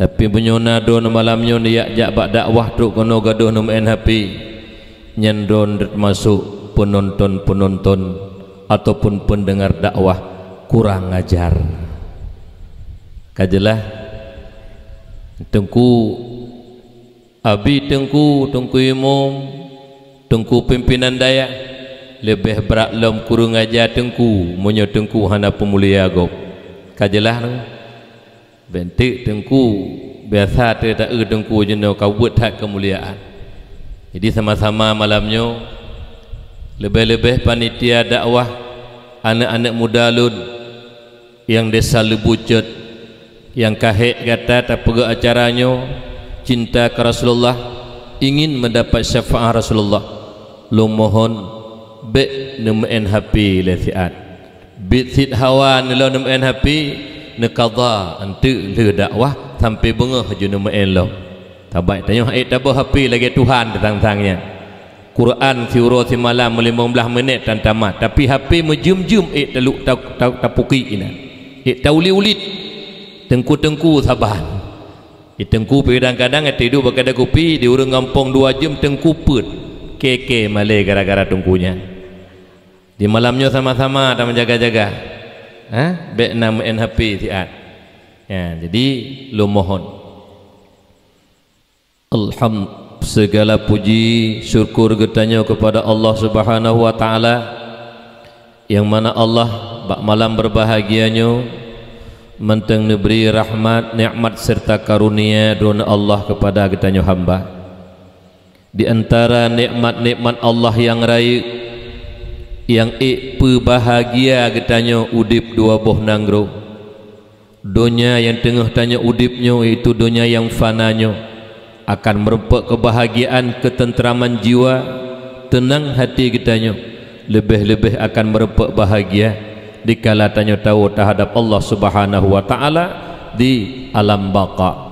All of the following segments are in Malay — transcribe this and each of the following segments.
tapi benyona don malamnya dia jak bak dakwah tu kono gaduh nom NHP nyendon termasuk penonton ataupun pendengar dakwah kurang ngajar. Kajelah tengku abi tengku imam tengku pimpinan daya lebih berat lom kurang ngajar tengku monyo tengku hana pemulia gop. Kajelah bentik tengku biasa tak tengku jeno kau buat hak kemuliaan. Jadi sama-sama malamnya lebih-lebih panitia dakwah anak-anak muda lun yang desa Lebucut yang kahek kata tak pegak acaranya cinta ke Rasulullah, ingin mendapat syafaat Rasulullah, lu mohon be nemen HP lesiat bit sit hawa nelo nemen HP nekadha ante le dakwah sampai bengah je nemen lo tabai tanya tabah HP lagi Tuhan datang-tangnya Quran surah semalam 15 minit dan tamat, tapi HP menjum-jum teluk tapuki ina tauli-ulit tengku sabahan tengku kadang-kadang tidur berkada kopi di urang kampung 2 jam tengku put keke malai gara-gara tengkunya. Di malamnya sama-sama tak menjaga-jaga baik nama NHP siat ya, jadi lu mohon segala puji syukur getanya kepada Allah Subhanahu wa taala yang mana Allah bak malam berbahagianya menteng neberi rahmat nikmat serta karunia dona Allah kepada getanya hamba. Di antara nikmat-nikmat Allah yang raya yang bahagia getanya udip dua boh nanggro dunia yang tengah tanya udipnya itu dunia yang fananya akan merempek kebahagiaan ketenteraman jiwa tenang hati kitanya lebih-lebih akan merempek bahagia dikala tanya tahu terhadap Allah Subhanahu wa taala di alam baqa.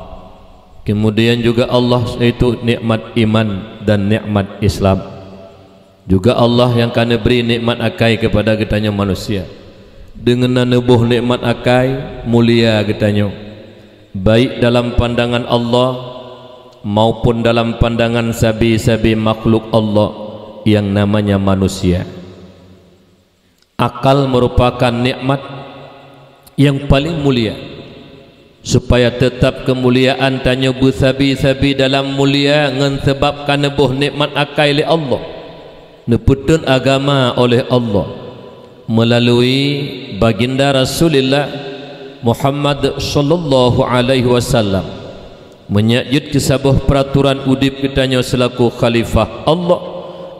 Kemudian juga Allah itu nikmat iman dan nikmat Islam. Juga Allah yang kana beri nikmat akai kepada kitanya manusia. Dengan nabuh nikmat akai mulia kitanya. Baik dalam pandangan Allah maupun dalam pandangan sabi-sabi makhluk Allah yang namanya manusia. Akal merupakan nikmat yang paling mulia. Supaya tetap kemuliaan tanya sabi-sabi dalam mulia ngan sebabkan nebuh nikmat akal oleh Allah. Neputun agama oleh Allah melalui baginda Rasulullah Muhammad sallallahu alaihi wasallam menyajud ke sebuah peraturan udip kitanya selaku khalifah Allah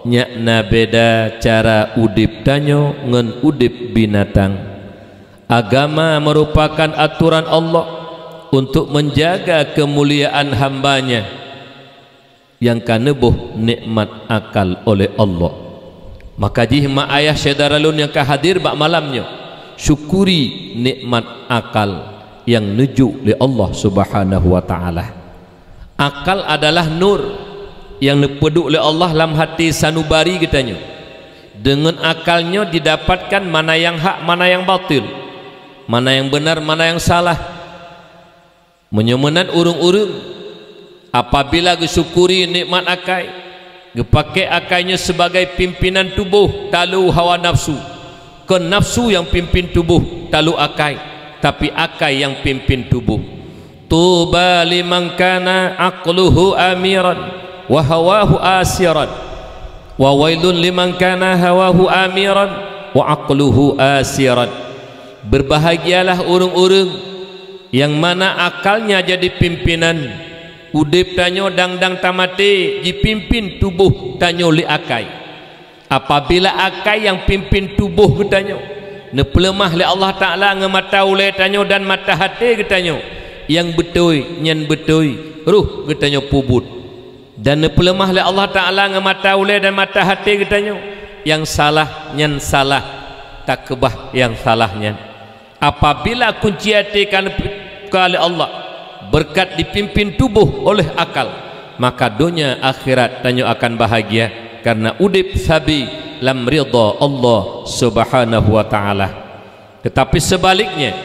nyakna beda cara udip tanyo ngan udip binatang. Agama merupakan aturan Allah untuk menjaga kemuliaan hambanya yang kanebuh nikmat akal oleh Allah. Maka jihma ayah syadaralun yang kahadir bak malamnya syukuri nikmat akal yang nuju li Allah Subhanahu wa taala. Akal adalah nur yang nepeduk oleh Allah dalam hati sanubari kitanya. Dengan akalnya didapatkan mana yang hak, mana yang batil, mana yang benar, mana yang salah. Menyemenan urung-urung apabila gesyukuri nikmat akal, gepakai akalnya sebagai pimpinan tubuh talu hawa nafsu. Ke nafsu yang pimpin tubuh talu akal, tapi akal yang pimpin tubuh. Tuba liman kana aqluhu amiran wa hawahu asiran wa wailun liman kana hawahu amiran wa aqluhu asiran. Berbahagialah orang-orang yang mana akalnya jadi pimpinan, udip tanyo dang-dang tamate dipimpin tubuh tanyo li akai. Apabila akai yang pimpin tubuh tanyo nepelemah li Allah Taala ngemata ule tanyo dan mata hati tanyo yang betul nyen betul ruh tanyo pubut, dan nepelemah li Allah Taala ngemata ule dan mata hati tanyo yang salah nyen salah tak kebah yang salahnya. Apabila kunci hati kali Allah berkat dipimpin tubuh oleh akal, maka dunia akhirat tanyo akan bahagia karena udip sabi lam ridha Allah Subhanahu wa taala. Tetapi sebaliknya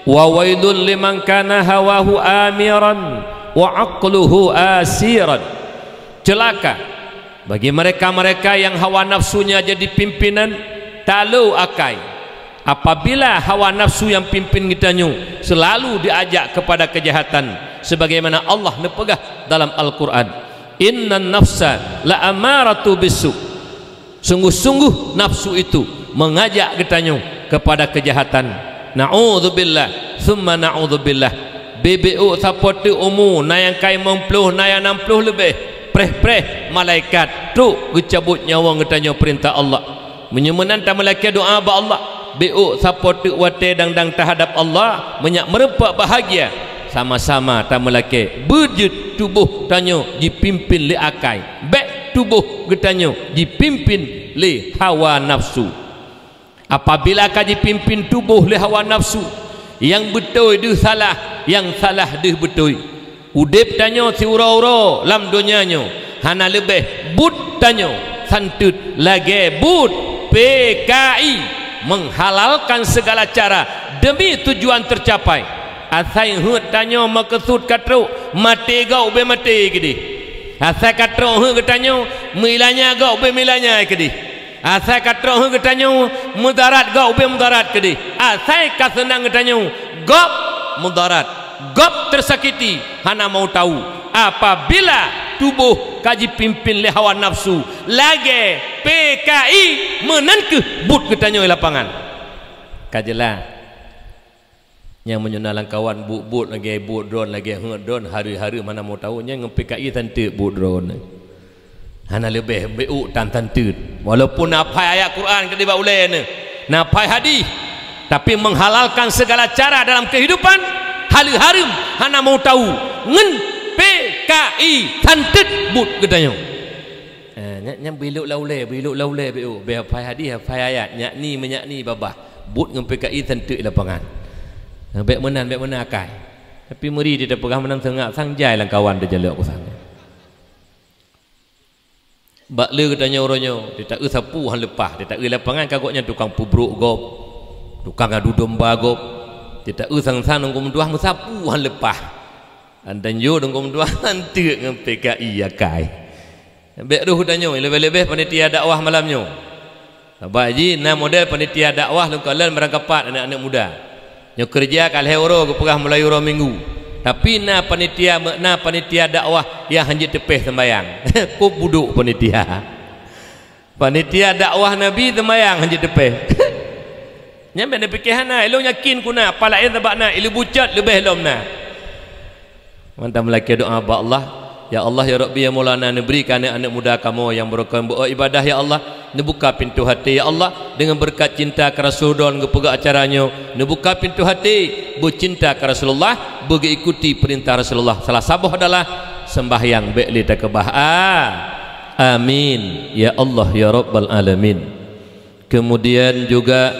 wa wailul liman kana hawahu amiran wa aqluhu asiran. Celaka bagi mereka-mereka yang hawa nafsunya jadi pimpinan talu akai. Apabila hawa nafsu yang pimpin kitanya selalu diajak kepada kejahatan, sebagaimana Allah nepegah dalam Al-Quran, innan nafsa la amaratu bisu, sungguh-sungguh nafsu itu mengajak kitanya kepada kejahatan. Na'udzubillah thumma na'udzubillah. BBU sapoti umu na yang kai 60 na yang 60 lebih preh-preh malaikat tu gecabut nyawa kitanya perintah Allah. Menyemenan ta malaikat doa ba Allah. BU sapoti wate dang terhadap Allah menyak merepak bahagia sama-sama ta malaikat berjut tubuh tanyo dipimpin li akai. Bek tubuh kitanya dipimpin li hawa nafsu. Apabila ka dipimpin tubuh li hawa nafsu, yang betul dia salah, yang salah dia betul. Udip tanyo si ura-ura lam dunianyo hana lebih but tanyo santut lagi but PKI menghalalkan segala cara demi tujuan tercapai. Asai hut tanyo maksud katru mati gau be mati kedi. Asai katru hut tanyo milanya gau be milanya kedi. Asai katru hut tanyo mudarat gau be mudarat kedi. Asai kasenang tanyo gop mudarat, gop tersakiti hana mau tahu. Apabila tubuh kaji pimpin le hawa nafsu lagi PKI menangkeh but kitanya di lapangan kajelah yang menyenalang kawan but lagi but drone lagi drone hari-hari mana mau tahu yang PKI tentu but drone hana lebih BU tan tentu walaupun napai ayat Quran ke dibawa ulai ni napai hadis tapi menghalalkan segala cara dalam kehidupan hari-hari hana mau tahu ngen PKI tantet but katanya. Nya biluk laulai BU. Be hafal hadis hafal ayat nyakni menyakni babah. But dengan PKI tantet lapangan. Baik menan akai. Tapi meri dia pegah menang tengah sang jai lang kawan dia jalak aku sang. Bak le katanya orangnya dia tak sapu han lepas, dia tak lapangan kagoknya tukang pubruk gop. Tukang adu domba gop. Dia tak sang-sang nunggu menduah sapu han lepas. Dan yo dengkom dua nanti dengan PKI akai. Bek ruh danyo lebih-lebih panitia dakwah malamnya. Baik ji na model panitia dakwah lu kalian merangkapat anak-anak muda. Nyo kerja kal euro ke pegah mulai euro minggu. Tapi na panitia dakwah yang hanjit tepeh sembayang. Ku buduk panitia. Panitia dakwah Nabi sembayang hanjit tepeh. Nyampe na pikirana elo yakin kuna pala ida bakna ilu bucat lebih lomna. Mantap melaki doa ba Allah, ya Allah ya Rabbi ya Maulana, berikan anak muda kamu yang berkah ibadah ya Allah, buka pintu hati ya Allah dengan berkat cinta ke Rasulullah ngepegak acaranya, buka pintu hati bercinta ke Rasulullah, berikuti perintah Rasulullah. Salah sabuh adalah sembahyang baik li takbah. Amin ya Allah ya Rabbal alamin. Kemudian juga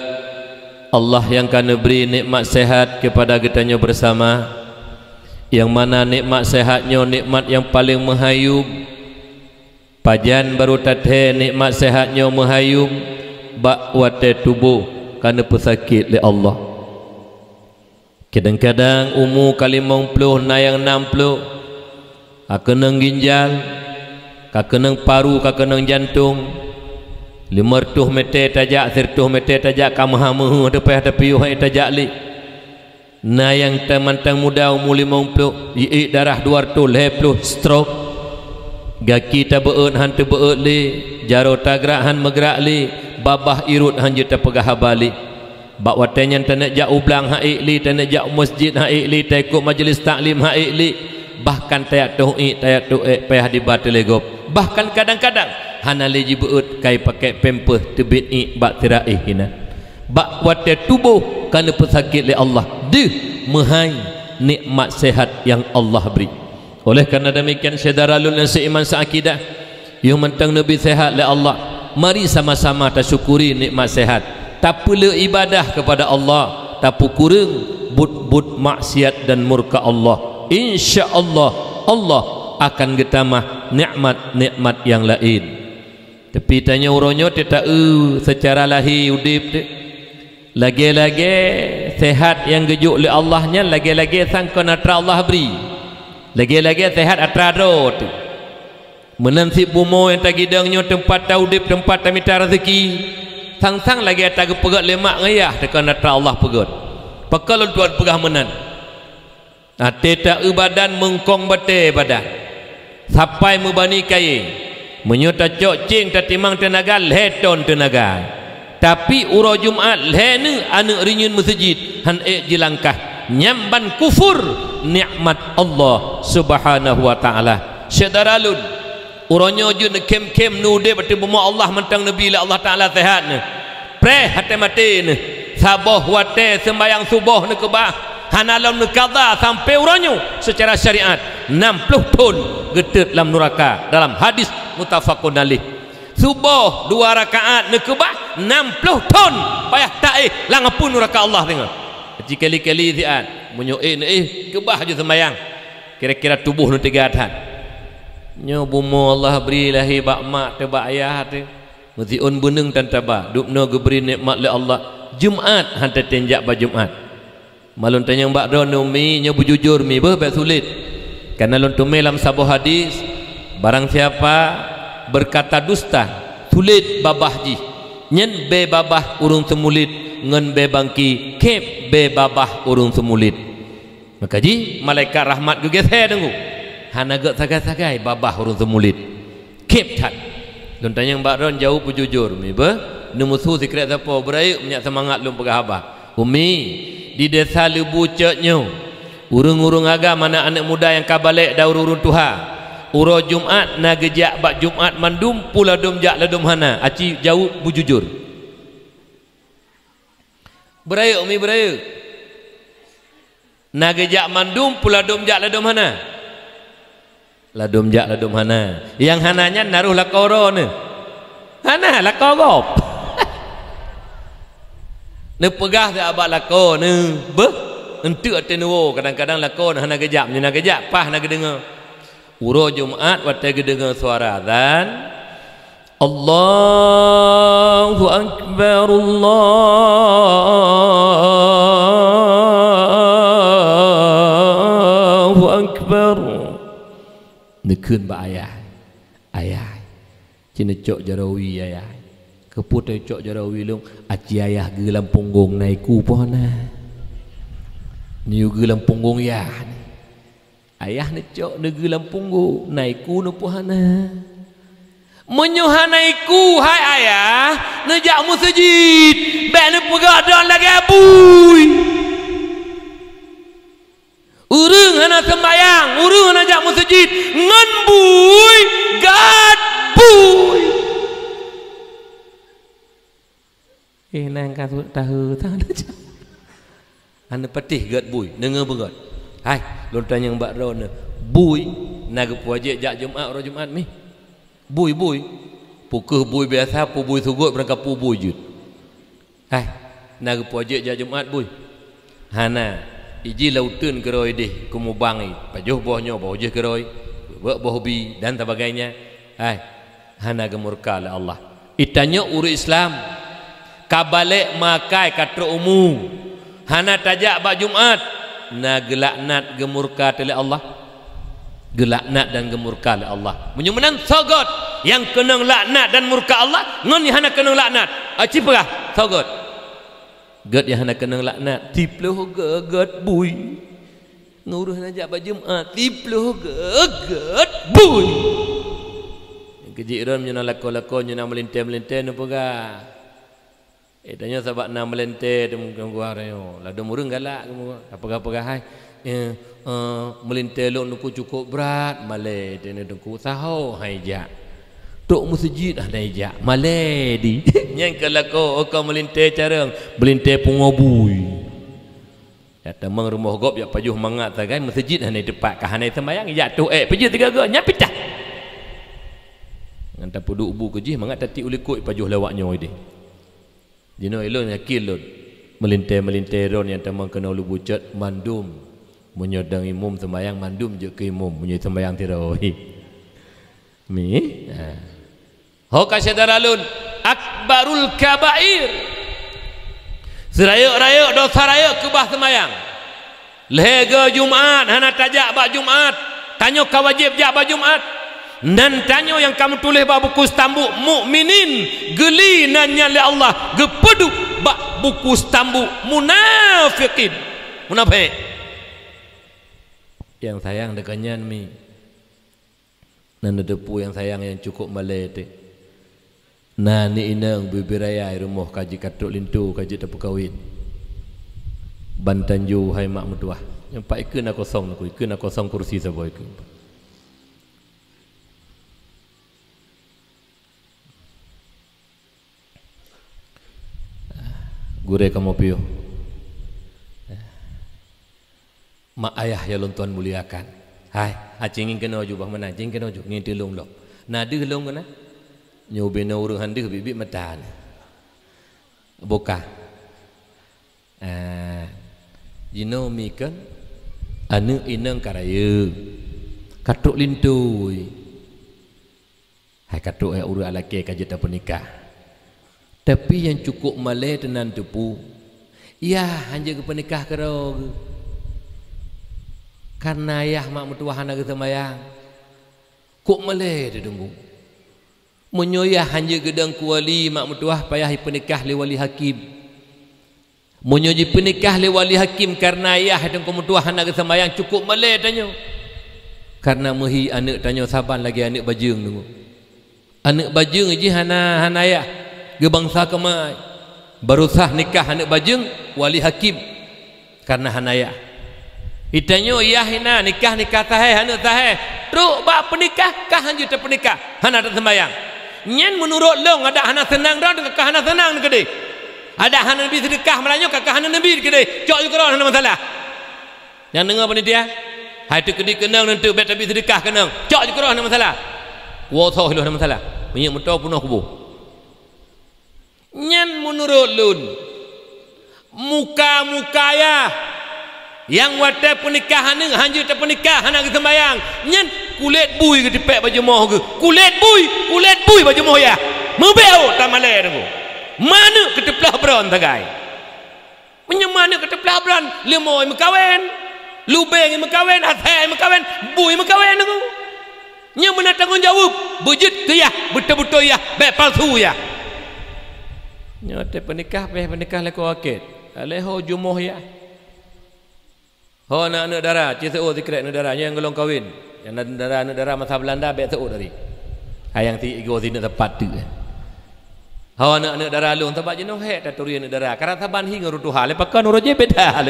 Allah yang akan beri nikmat sehat kepada kitanya bersama, yang mana nikmat sehatnya nikmat yang paling menghayub. Pajan baru tathe nikmat sehatnya menghayub bak wate tubuh karena pesakit le Allah. Kadang-kadang umur kali 50 na yang 60 akenang ginjal, kakenang paru, kakenang jantung, 500 meter tajak, 100 meter tajak kamah-mah depan tapi hai tajak li. Na yang temantang muda umur 50 iik darah 200 lepluh stroke gaki ta beut han tu beut li jaro tagrak han megrak li babah irut han je ta pegah balik bak watenya tanak jak ublang haik li tanak jak masjid haik li ta ikut majlis taklim haik li bahkan tayak tuik tayak tuik payah dibatal legop bahkan kadang-kadang hana li ji beut kai pakai pampers tebit ik bak tiraih hina bak wate tubuh kerana pesakit oleh Allah dia mehai nikmat sehat yang Allah beri. Oleh kerana demikian saudara-saudara yang seiman seakidah yang mentang Nabi sehat oleh Allah, mari sama-sama kita syukuri nikmat sehat. Tak pula ibadah kepada Allah, tak kurang but maksiat dan murka Allah. Insya-Allah Allah akan getamah nikmat-nikmat yang lain. Tapi tanya orangnya tidak secara lahir udip lagi-lagi sehat yang gejuk oleh Allahnya, lagi-lagi sangka natra Allah beri, lagi-lagi sehat atrado tu menensip bumo yang tagidangnya tempat taudip, tempat tamita rezeki, sang-sang lagi atas pegat lemak ngayah tekan natra Allah pegat pakalon tuan pegah menan teta badan mengkong bate badan sampai mubani kai menyuta cok cing tatimang tenaga leton tenaga tapi uro Jumat lene anu rinyun masjid han jilangkah nyamban kufur nikmat Allah subhanahu wa ta'ala syadaralun uronyo jun kem-kem nude bati buma Allah mentang nabi la Allah ta'ala sehat ne pre hate mati ne saboh wate sembayang subuh ne kebah hanalon ne qada sampai uronyo secara syariat 60 tahun getet dalam neraka dalam hadis muttafaqun alaih subuh 2 rakaat ne kebah 60 tahun payah taih langapun neraka Allah tengok kali-kali ziat munyo kebah je sembayang kira-kira tubuh nu 3 hatan nyo bumo Allah beri lahi bak mak te bak ayah te muziun buneng tan taba dupno geberi nikmat le Allah Jumat hantar tenjak ba Jumat malun tanyang bak ron mi nyo bujujur mi beh sulit karena lon tume dalam sebuah hadis barang siapa berkata dusta sulit babah ji nyen be babah urung semulit ngen be bangki kep be babah urung semulit maka ji malaikat rahmat gegeser dengu hana gak sagai-sagai babah urung semulit kep tat lon tanyang bak ron jauh bujujur mi beh nu musuh sikret siapa berai menyak semangat lum pegah abah umi di desa Lebu Ceknyo urung-urung agama mana anak muda yang kabalik daur urun Tuhan uro Jumat na gejak bak Jumat mandum pula dum jak ladum hana aci jauh bujujur beraya umi beraya na gejak mandum pula dum jak ladum hana ladum jak ladum hana yang hananya naruh lakoro ne hana lakogop ne pegah dia abak lako ne beh entuk atenuo kadang-kadang lako hana gejak nyana gejak pah nak dengar uro Jumat wate dengar suara azan Allahu akbar Allahu akbar nekeun ba ayah cina cok jarawi ayah keput cok jarawi long aci ayah gelam punggung naiku pohana niu gelam punggung ya ayah ne cok ne gelam punggung naiku ne pohana menyuhanaiku hai ayah ne jak masjid bek ne pegadang lagi abui urung hana sembayang urung hana jak masjid ngan bui gad bui nang kasut tahu tanda ane patih gad bui dengar begat hai lontan yang bak ron bui naga puajek jak Jumat ro Jumat mi bui pukul bui biasa pu bui sugut berangkat pu bui jut hai naga puajek jak Jumat bui hana iji lautun keroi deh kumu bangi pajuh bohnya boh je keroi boh bi dan sebagainya hai hana gemurka oleh Allah itanya uru Islam kabalik makai katra umum hana tajak bak Jumat na gelaknat gemurka oleh Allah gelaknat dan gemurka oleh Allah menyumenan sogot yang kena laknat dan murka Allah ngon hana kena laknat aci perah sogot gad yang hana kena laknat tiploh gad bui nguruh najak bak Jumat tiploh gad bui kejiran menyana lako-lako nyana melintai-melintai nu pegah tanya sebab nak melentai dia mungkin gua reo lah dia murung galak apa-apa hai melentai lu nuku cukup berat malai dia nuku saho hai jak tok masjid ada jak malai di yang kalau kau melentai cara melentai pungobui ya temang rumah gop ya pajuh mangat kan masjid hanai depan kahanai sembayang jatuh pejih tiga-tiga nyapitah nganta puduk bu kejih mangat tati ulikut pajuh lawaknya ide dino elon yakil lon melintai ron yang temang kena ulu bucat mandum menyodang imum sembayang mandum je ke imum punya sembayang tirawih mi ho kasyadaralun akbarul kabair Serayuk-rayuk dosa rayuk ke bah semayang. Lega Jumaat hana tajak bak Jumaat. Tanyo ka wajib jak bak Jumaat. Dan tanyo yang kamu tulis bak buku stambuk mukminin geli nanya li Allah gepedu bak buku stambuk munafikin. Munafik. Yang sayang dekannya mi. Nan depu yang sayang yang cukup malete. Nah ni inang bibiraya rumah kaji katuk lintu kaji tak kawin. Bantanju hai mak mutuah. Yang pak ikun nak kosong aku ikun nak kosong kursi saboy ikun. Gure kamu piyo. Mak ayah ya lontuan muliakan. Hai, acingin kena jubah mana? Acing kena jubah ngin tilung lok. Nadi helong kana? Nyobe na urang hande bibi matan. Boka. Jino mikan anu inang karaya. Katuk lintui. Hai katuk ai urang laki kajita pernikah. Tapi yang cukup malai tenan tepu. Ya, hanya ke pernikah kerong. Karena ayah mak mutuah anak semayang. Kok malai dia tunggu. Menyoyah hanya gedang kuali mak mutuah payah pernikah le wali hakim. Menyoji pernikah le wali hakim karena ayah dan mutuah anak semayang cukup malai tanya. Karena mehi anak tanya saban lagi anak bajeng tunggu. Anak bajeng je hana ayah ge bangsa kemai. Baru sah nikah anak bajeng wali hakim karena hana ayah. Itanyo iya hina nikah tahe hana tahe. Truk bak pernikah kah hanya tak pernikah hana tak sembayang. Nyen menurut long ada hana senang dah dengan hana senang gede. Ada hana nabi sedekah melanyo kakak hana nabi gede. Cok juga hana masalah. Yang dengar panitia? Hai tu gede kenang nanti bet nabi sedekah kenang. Cok juga hana masalah. Wo tho hilo hana masalah. Minyak mutau punah kubu. Nyen menurut lun muka ya yang wate pernikahan ni hanya tak pernikahan nak sembayang nyen kulit bui ke dipek baju moh ke kulit bui baju moh ya membeu tak malai tu mana keteplah bron tagai menyemana keteplah bron lemoi mekawin lubeng mekawin atai mekawin bui mekawin tu nyen mana tanggungjawab bujut ke ya betul-betul ya baik palsu ya nyote pernikah leko akid aleho jumoh ya. Ho nak dara CSO zikrat dara yang golong kahwin yang dara masa Belanda bet seo dari hayang ti ego sini tepat tu ho nak dara long sebab jenuh hek taturian dara karena saban hi ngurutu hal pakan uroje beda hal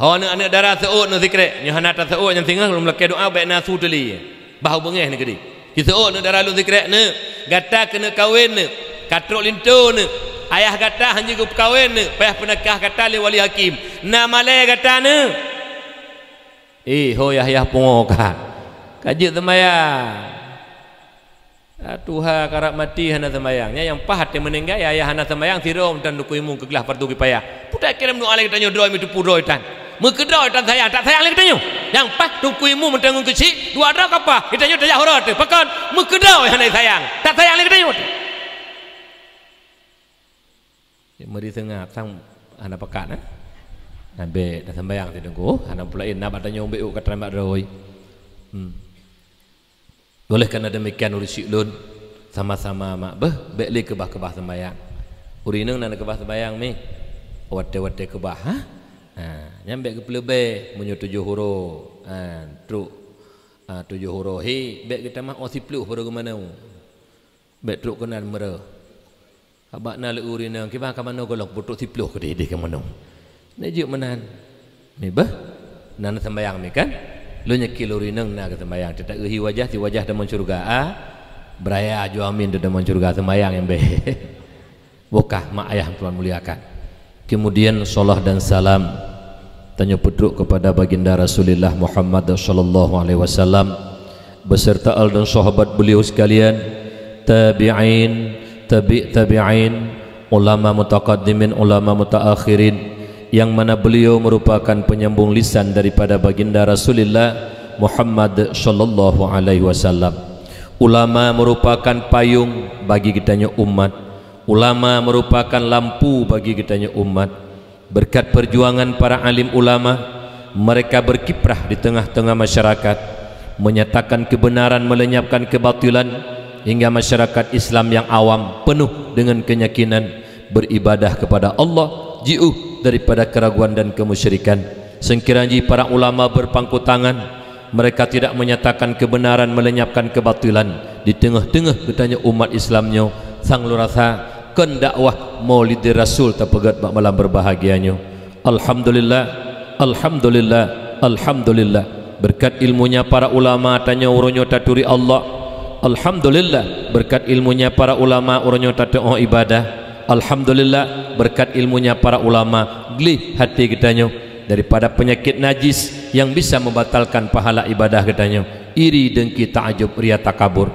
ho nak dara seo no zikrat nya hana ta seo yang tinggal belum leke doa bet nasu teli bahu bengeh ni gedi CSO dara long zikrat ne gata kena kahwin ne katrok lintu ne ayah kata hanya ke kawin ne payah penekah kata le wali hakim nama le kata ne ho yah pongoka kajit semayang Tuhan karap mati hana semayangnya yang pahat yang meninggal ya ayah hana semayang sirom dan dukuimu kegelah partu kipayah putai kirim doa lagi tanya doa itu pudoi tan mekedoi tan sayang tak sayang lagi tanya yang pah dukuimu mentanggung kecil dua rak apa kita tanya tajak horot pakan mekedoi hana sayang tak sayang lagi tanya mari sengap sang anak pekat nabe dah sembayang ti dengku anak pulain nak tanya umbe uk katambak roi boleh kana demikian urisi lun sama-sama mak beh bekli ke bah sembayang urineng nan ke bah sembayang mi wate ke bah nyambe ke pelebe menyo 7 huruf truk 7 huruf he bek kita mah osipluh pada ke mana bek truk kenan mera abak na leuri nang kibah ka mano golok putuk sipluh ke dede ke mano nejuk menan ni bah nan sembayang mi kan lu nyekil uri nang na ke sembayang tak euhi wajah si wajah dalam surga beraya ju amin dalam surga sembayang yang be bokah mak ayah tuan muliakan kemudian salat dan salam tanya putruk kepada baginda Rasulullah Muhammad sallallahu alaihi wasallam beserta al dan sahabat beliau sekalian tabi'in ulama mutaqaddimin ulama mutaakhirin yang mana beliau merupakan penyambung lisan daripada baginda Rasulullah Muhammad sallallahu alaihi wasallam. Ulama merupakan payung bagi kitanya umat. Ulama merupakan lampu bagi kitanya umat. Berkat perjuangan para alim ulama, mereka berkiprah di tengah-tengah masyarakat, menyatakan kebenaran, melenyapkan kebatilan, hingga masyarakat Islam yang awam penuh dengan keyakinan beribadah kepada Allah, jauh daripada keraguan dan kemusyrikan. Sekiranya para ulama berpangku tangan, mereka tidak menyatakan kebenaran, melenyapkan kebatilan di tengah-tengah katanya umat Islamnya, sang lurasa kan dakwah maulid rasul tapegat bak malam berbahagianya. Alhamdulillah, alhamdulillah, alhamdulillah. Berkat ilmunya para ulama tanya uronyo taturi Allah. Alhamdulillah, berkat ilmunya para ulama uronyo tatao ibadah. Alhamdulillah, berkat ilmunya para ulama glih hati kitanya daripada penyakit najis yang bisa membatalkan pahala ibadah kitanya, iri, dengki, ta'ajub, riya, takabur.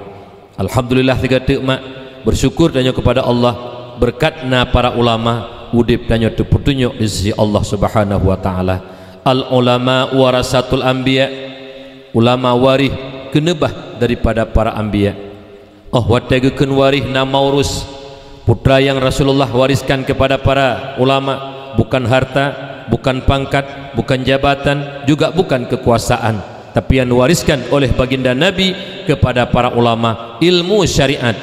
Alhamdulillah tiga mak bersyukur tanya kepada Allah, berkatna para ulama udip tanya tu petunjuk di sisi Allah Subhanahu wa taala. Al ulama warasatul anbiya, ulama warih kenebah daripada para anbiya. Oh wategekeun warih na maurus, putra yang Rasulullah wariskan kepada para ulama, bukan harta, bukan pangkat, bukan jabatan, juga bukan kekuasaan, tapi yang diwariskan oleh baginda Nabi kepada para ulama ilmu syariat.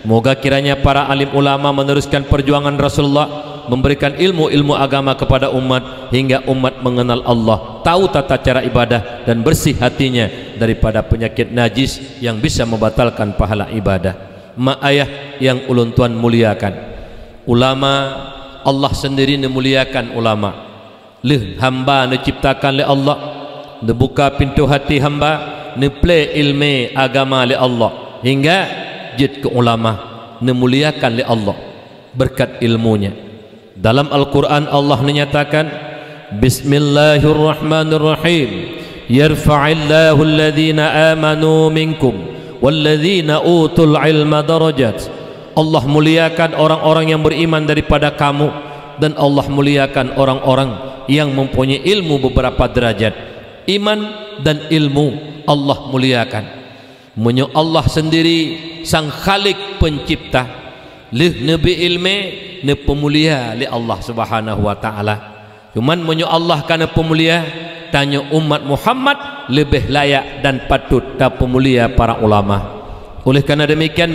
Moga kiranya para alim ulama meneruskan perjuangan Rasulullah, memberikan ilmu-ilmu agama kepada umat hingga umat mengenal Allah, tahu tata cara ibadah dan bersih hatinya daripada penyakit najis yang bisa membatalkan pahala ibadah. Mak ayah yang ulun tuan muliakan, ulama Allah sendiri memuliakan ulama. Leh hamba diciptakan oleh Allah, dibuka pintu hati hamba, play ilmu agama oleh Allah hingga jid ke ulama, memuliakan oleh Allah berkat ilmunya. Dalam Al-Quran Allah menyatakan Bismillahirrahmanirrahim, yarfa'illahu alladhina amanu minkum walladhina utul ilma darajat. Allah muliakan orang-orang yang beriman daripada kamu, dan Allah muliakan orang-orang yang mempunyai ilmu beberapa derajat. Iman dan ilmu Allah muliakan. Menyo Allah sendiri sang khalik pencipta, lih nabi ilme ne pemulia li Allah Subhanahu wa taala. Cuman menyo Allah kana pemulia, tanya umat Muhammad lebih layak dan patut ta pemulia para ulama. Oleh karena demikian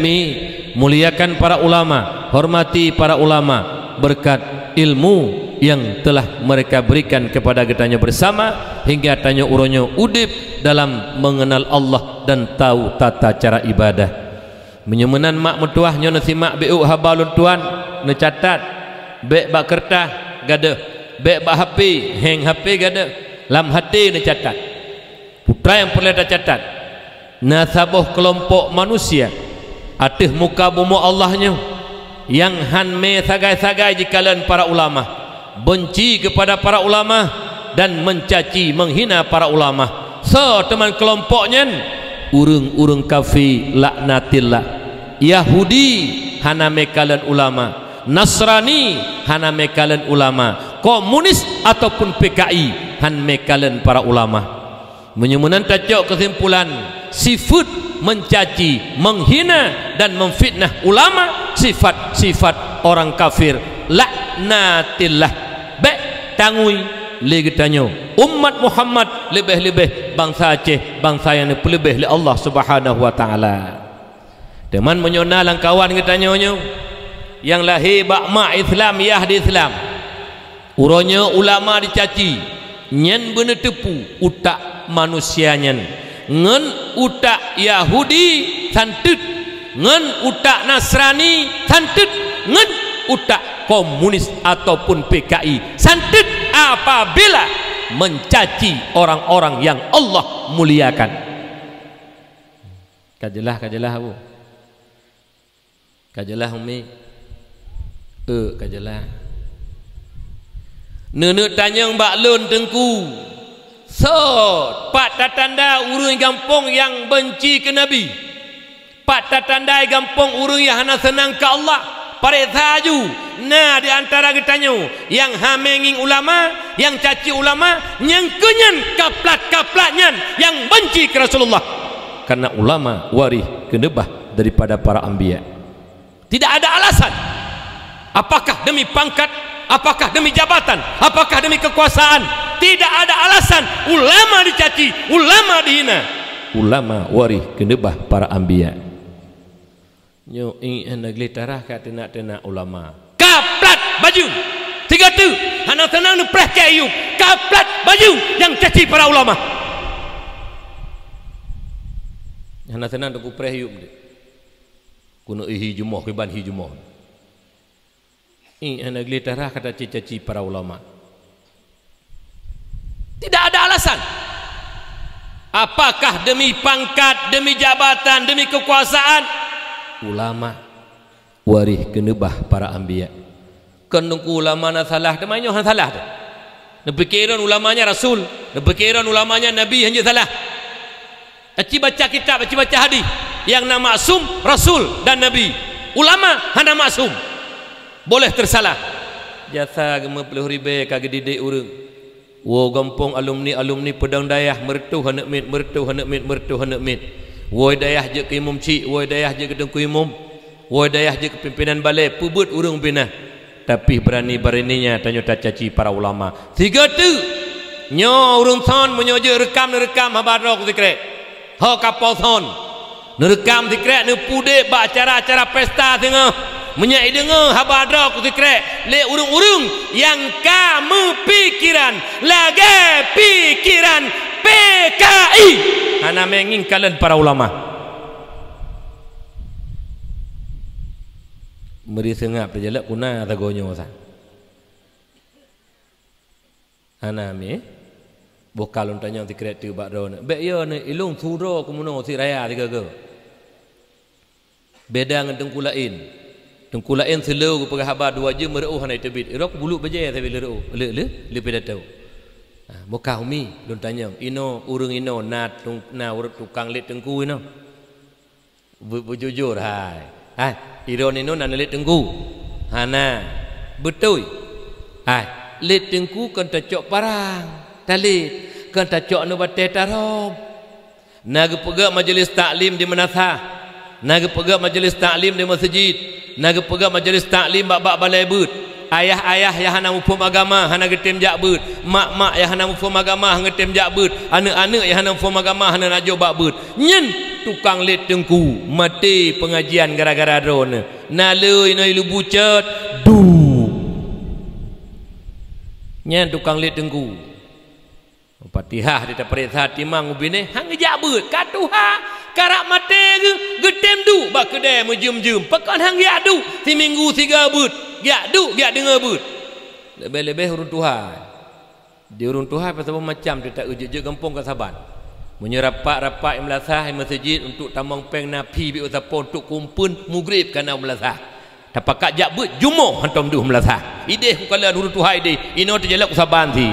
muliakan para ulama, hormati para ulama berkat ilmu yang telah mereka berikan kepada kitanya bersama, hingga tanya uronyo udip dalam mengenal Allah dan tahu tata cara ibadah. Menyemenan mak metuah nyo nasimak beuk habalun tuan ne catat bek bak kertas gada, bek bak HP hang HP gada, lam hati ne catat. Putra yang perlu catat nasabah kelompok manusia atih muka bumi Allahnya yang hanme sagai-sagai jikalan para ulama, benci kepada para ulama dan mencaci menghina para ulama. So teman kelompoknya urung-urung kafir laknatillah, Yahudi haname kalian ulama, Nasrani haname kalian ulama, komunis ataupun PKI haname kalian para ulama. Menyemunan tajok kesimpulan, sifat mencaci, menghina dan memfitnah ulama sifat-sifat orang kafir laknatillah. Baik tangui lagi tanya umat Muhammad lebih-lebih bangsa Aceh, bangsa yang lebih oleh Allah Subhanahu wa taala. Teman menyona lang kawan kita nyo yang lahir bakma Islam yah di Islam, uronya ulama dicaci, nyen bener tepu utak manusianya, ngen utak Yahudi santut, ngen utak Nasrani santut, ngen utak komunis ataupun PKI santut apabila mencaci orang-orang yang Allah muliakan. Kajelah bu, kajelah umi, kajelah. Nenek tanya mbak lun tengku, so pak tatanda urung gampong yang benci ke Nabi, pak tatanda gampong urung yang hana senang ke Allah, pare saju. Nah di antara kita yang hamenging ulama, yang caci ulama, yang kenyan kaplat-kaplatnya, yang benci ke Rasulullah. Karena ulama warih kenebah daripada para anbiya. Tidak ada alasan Apakah demi pangkat, apakah demi jabatan, apakah demi kekuasaan? Tidak ada alasan ulama dicaci, ulama dihina. Ulama waris kenebah para anbiya. Nyo ing negeri tarah kat tenak-tenak ulama. Kaplat baju. Tiga tu, hana tenang nu preh ke ayub. Kaplat baju yang caci para ulama. Hana tenang tu preh ayub dia. Kuno ihi jumoh ke ban hi jumoh. Ing negeri tarah kata caci para ulama. Tidak ada alasan. Apakah demi pangkat, demi jabatan, demi kekuasaan? Ulama waris kenebah para anbiya. Kenungku ulama na salah, temanyo han salah tu. Nepikiran ulamanya rasul, nepikiran ulamanya nabi hanya salah. Aci baca kitab, aci baca hadis. Yang nama maksum rasul dan nabi. Ulama hana maksum. Boleh tersalah. Jasa gema 10,000 kage didik urang. Wo gampong alumni pedang dayah mertu hanak mit. Woi dayah je ke imam cik, woi dayah je ke tengku imam, woi dayah je ke pimpinan balai, pubut urang bina. Tapi berani-beraninya tanya caci para ulama. Tiga tu nyo urang thon menyoje rekam habar ku zikrek. Ha kapal thon. Nerekam zikrek ne pude ba acara-acara pesta tengah. Menyai dengar habar ku zikrek. Le urang-urang yang kamu pikiran, lagi pikiran PKI. Hana mengingkalan para ulama. Meri sengap terjelak kuna tagonyo sa. Hana me bokal untanya tikret tu bak ron. Be yo ne ilung suro kumuno si raya tiga ke. Beda dengan tengku lain. Tengku lain selo ku habar 2 jam mereuh hanai tebit. Irok bulu beje tapi lereuh. Le pedatau. Muka umi lun tanya ino urang ino nat na urut tukang lit tengku ino bujujur hai iron ino nan lit tengku hana betul hai lit tengku kan tacok parang talit kan tacok nu bate tarom naga pegak majlis taklim di manasah naga pegak majlis taklim di masjid naga pegak majlis taklim bak balai but. Ayah-ayah yang hana mufum agama hana getem jakbut, mak-mak yang hana mufum agama hana getem jakbut, anak-anak yang hana mufum agama hana najo bakbut. Nyen tukang lit tengku mati pengajian gara-gara drone. Nale ino ilu bucat du. Nyen tukang lit tengku. Fatihah di perintah timang ubine hang jakbut katuha karak mate getem du bak kedai menjem-jem pekan hang yadu si minggu 3 but. Giak dengar but. Lebih-lebih urun Tuhan. Di urun Tuhan pasal macam dia tak ujuk-ujuk kampung ke Saban. Menyerapak-rapak yang melasah yang masjid untuk tamang peng napi bi utapon untuk kumpul mugrib kana melasah. Tapak jak but jumoh hantam duh melasah. Ideh ku kala urun Tuhan ideh. Ino terjelak ku Saban si.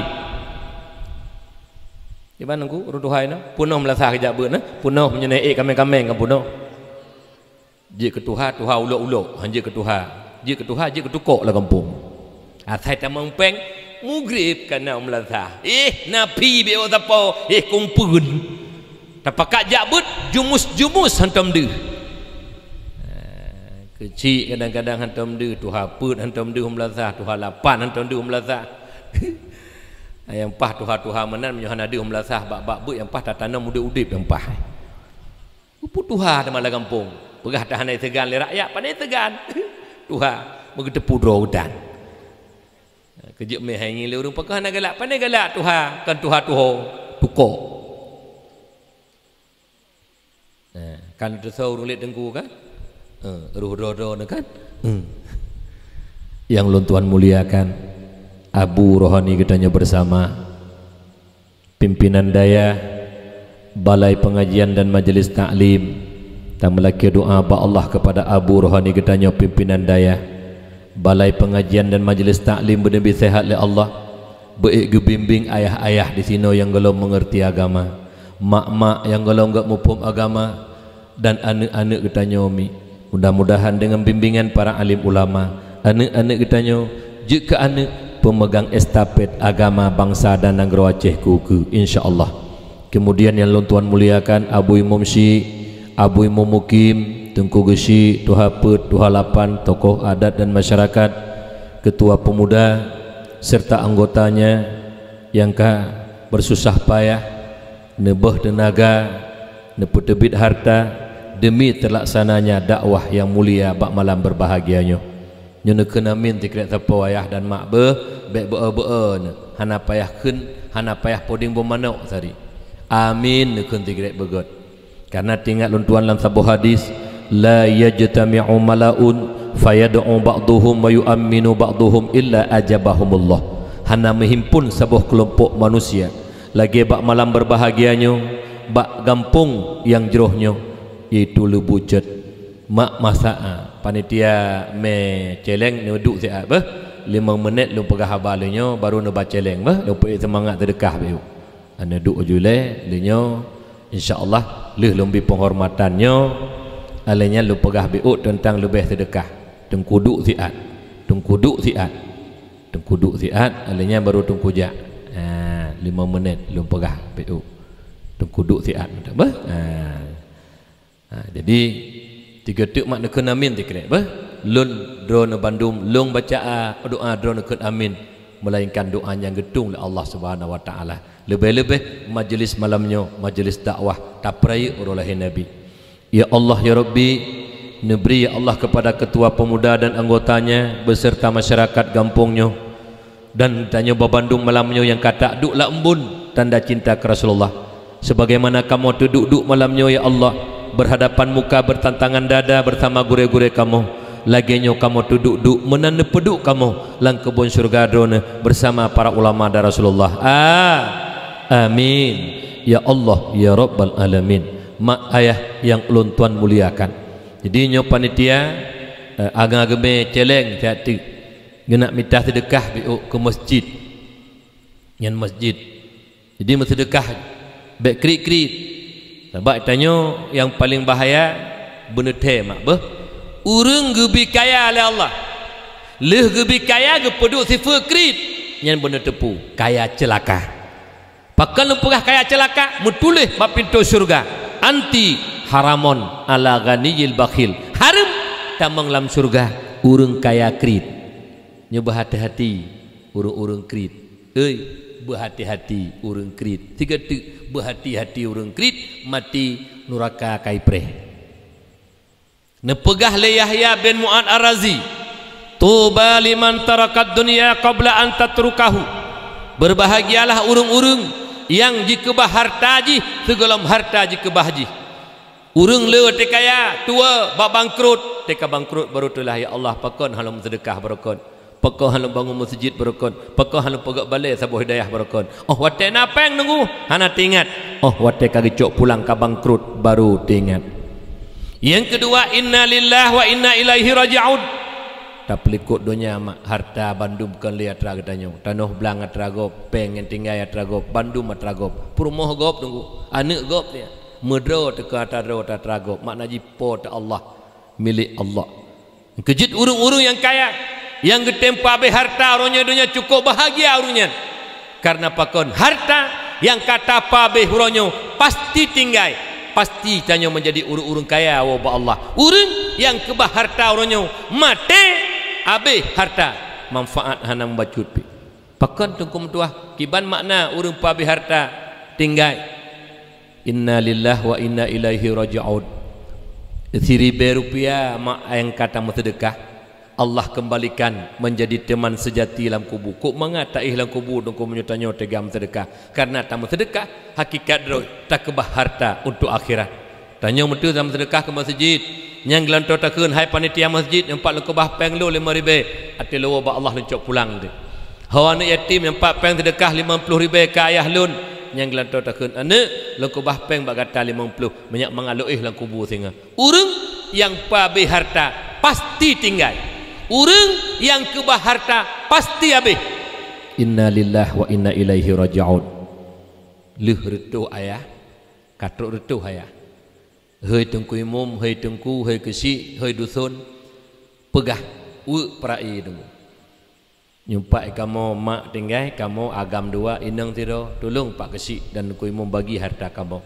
Di mana ku urun Tuhan no? Punoh melasah ke jak but no? Punoh menyenai kameng-kameng kan punoh. Je ke Tuhan ulok-ulok hanje ke Tuhan. Jika ketuha jika ketukok lah kampung. Atai tamang peng mugrib kana melasah. Napi be otapo kumpul. Tapak jakbut jumus hantam de. Kecil kadang-kadang hantam de tuha put hantam de melasah tuha lapan hantam de melasah. Yang pah tuha menan menyo hana de melasah bak-bak but yang pah tatanam udip-udip yang pah. Upu tuha dalam kampung. Pegah tahan ai tegan le rakyat pandai tegan. Tuhan begitu pudro udan. Kejap me hangi le urang pakah nak galak pandai galak Tuhan kan Tuhan tukok. Kan dosa urang lit tengku kan? Roh-roh kan? Yang lun Tuhan muliakan Abu Rohani katanya bersama pimpinan daya Balai Pengajian dan Majelis Taklim. Tak melaki doa ba Allah kepada Abu Rohani katanya pimpinan daya Balai Pengajian dan Majlis Taklim berdembi sehat oleh Allah. Baik bimbing ayah-ayah di sini yang belum mengerti agama, mak-mak yang belum enggak mupum agama, dan anak-anak katanya umi. Mudah-mudahan dengan bimbingan para alim ulama, anak-anak katanya jika anak pemegang estafet agama bangsa dan negara Aceh kuku insya-Allah. Kemudian yang Tuan muliakan Abu Imam Syekh, Abu Imam Mukim, Tengku Gesi, Tuha Put, Tuha Lapan, tokoh adat dan masyarakat, ketua pemuda serta anggotanya yang bersusah payah nebah tenaga neput debit harta demi terlaksananya dakwah yang mulia bak malam berbahagianya. Nyo kena min tikret tapa ayah dan mak bek hana payah keun hana payah poding bomanok tadi. Amin nekeun tikret begot. Karena tinggal luntuan dalam sebuah hadis, la yajtami'u malaun fayad'u ba'duhum wa yu'minu ba'duhum illa ajabahumullah. Hana menghimpun sebuah kelompok manusia lagi bak malam berbahagianya bak gampung yang jerohnya iaitu lebujat mak masak panitia me celeng duduk siap 5 minit lu pegah habalnya baru nak baca celeng lu semangat terdekat biu anda duduk jule linyo insyaallah lebih penghormatannya alanya lu pegah biu tentang lebih sedekah tengkuduk siat alanya baru tengkujak 5 minit lu pegah biu tengkuduk siat apa jadi tiga tuk mak nekun amin tikret lun drone bandum lung baca doa drone nekun amin melainkan doa yang gedung oleh Allah Subhanahu wa taala. Lebih-lebih majlis malamnya majlis dakwah taprai oleh Nabi. Ya Allah ya Rabbi, neberi ya Allah kepada ketua pemuda dan anggotanya beserta masyarakat kampungnya dan tanya babandung malamnya yang kata duklah embun tanda cinta ke Rasulullah. Sebagaimana kamu duduk malamnya ya Allah berhadapan muka bertantangan dada bersama gure-gure kamu. Laginya kamu duduk menanda peduk kamu lang kebun surga drone bersama para ulama dan Rasulullah. Amin ya Allah ya Rabbal alamin. Mak ayah yang ulun tuan muliakan. Jadi nyo panitia agak-agak celeng hati genak minta sedekah ke masjid. Yang masjid. Jadi sedekah baik krik-krik. Sebab tanya yang paling bahaya bener teh mak urang gebi kaya oleh Allah. Leh gebi kaya ge peduk sifat krit yang bener tepu kaya celaka. Pakan lempugah kaya celaka mutulih bab pintu surga. Anti haramon ala ghaniyil bakhil. Haram tamang lam surga urang kaya krit. Nya berhati-hati urang-urang krit. Berhati-hati urang krit. Tiga tu berhati-hati urang krit mati neraka kaipreh. Nepegah le Yahya bin Mu'ad Ar-Razi, tuba liman tarakat dunia qabla an tatrukahu. Berbahagialah urung-urung yang jikebah harta ji segelam harta jikebah ji. Urung le te kaya tua bak bangkrut, teka bangkrut baru tulah ya Allah pakon halum sedekah barakon. Pakon halum bangun masjid barakon. Pakon halum pegak balik sabuh hidayah barakon. Oh wate napeng nunggu hana tingat. Oh wate kagi cok pulang ka bangkrut baru tingat. Yang kedua, inna lillah wa inna ilaihi raji'un. Tak pelikut dunia mak harta bandum kan lihat ragatanya. Tanah belang atragop, pengen tinggal atragop, bandum atragop. Perumoh gop tunggu. Anak gop dia. Medro teka atadro atragop. Mak naji po ta Allah milik Allah. Kejut urung-urung yang kaya, yang getempa be harta orangnya dunia cukup bahagia orangnya. Karena pakon harta yang kata pa be orangnya pasti tinggal. Pasti tanya menjadi urung-urung kaya wa Allah. Urung yang kebah harta orangnya mate abe harta manfaat hana membacut pi. Pakan tungkum tuah kiban makna urung pabe harta tinggal. Inna lillah wa inna ilaihi raji'un. Seribu rupiah mak yang kata sedekah Allah kembalikan menjadi teman sejati dalam kubur. Kok mengatai dalam kubur dong kau menyutanya tegam sedekah. Karena tamu sedekah hakikat tak kebah harta untuk akhirat. Tanya betul dalam sedekah ke masjid. Yang gelantor takun hai panitia masjid yang pak lekebah peng lu 5,000. Ati lu ba Allah lencok pulang dia. Hawa anak yatim yang pak peng sedekah 50,000 ke ayah lun. Yang gelantor takun anak lekebah peng bak kata 50 banyak mengaluih dalam kubur singa. Urang yang pabe harta pasti tinggal. Urang yang kebah harta pasti habis. Inna lillah wa inna ilaihi raji'un. Leh retuh ayah katruk retuh ayah. Hei tengku imum, hei tengku, hei kesi, hei dusun pegah perai dulu. Nyumpai kamu mak tinggal, kamu agam dua inang tiro, tolong pak kesi dan tengku imum bagi harta kamu.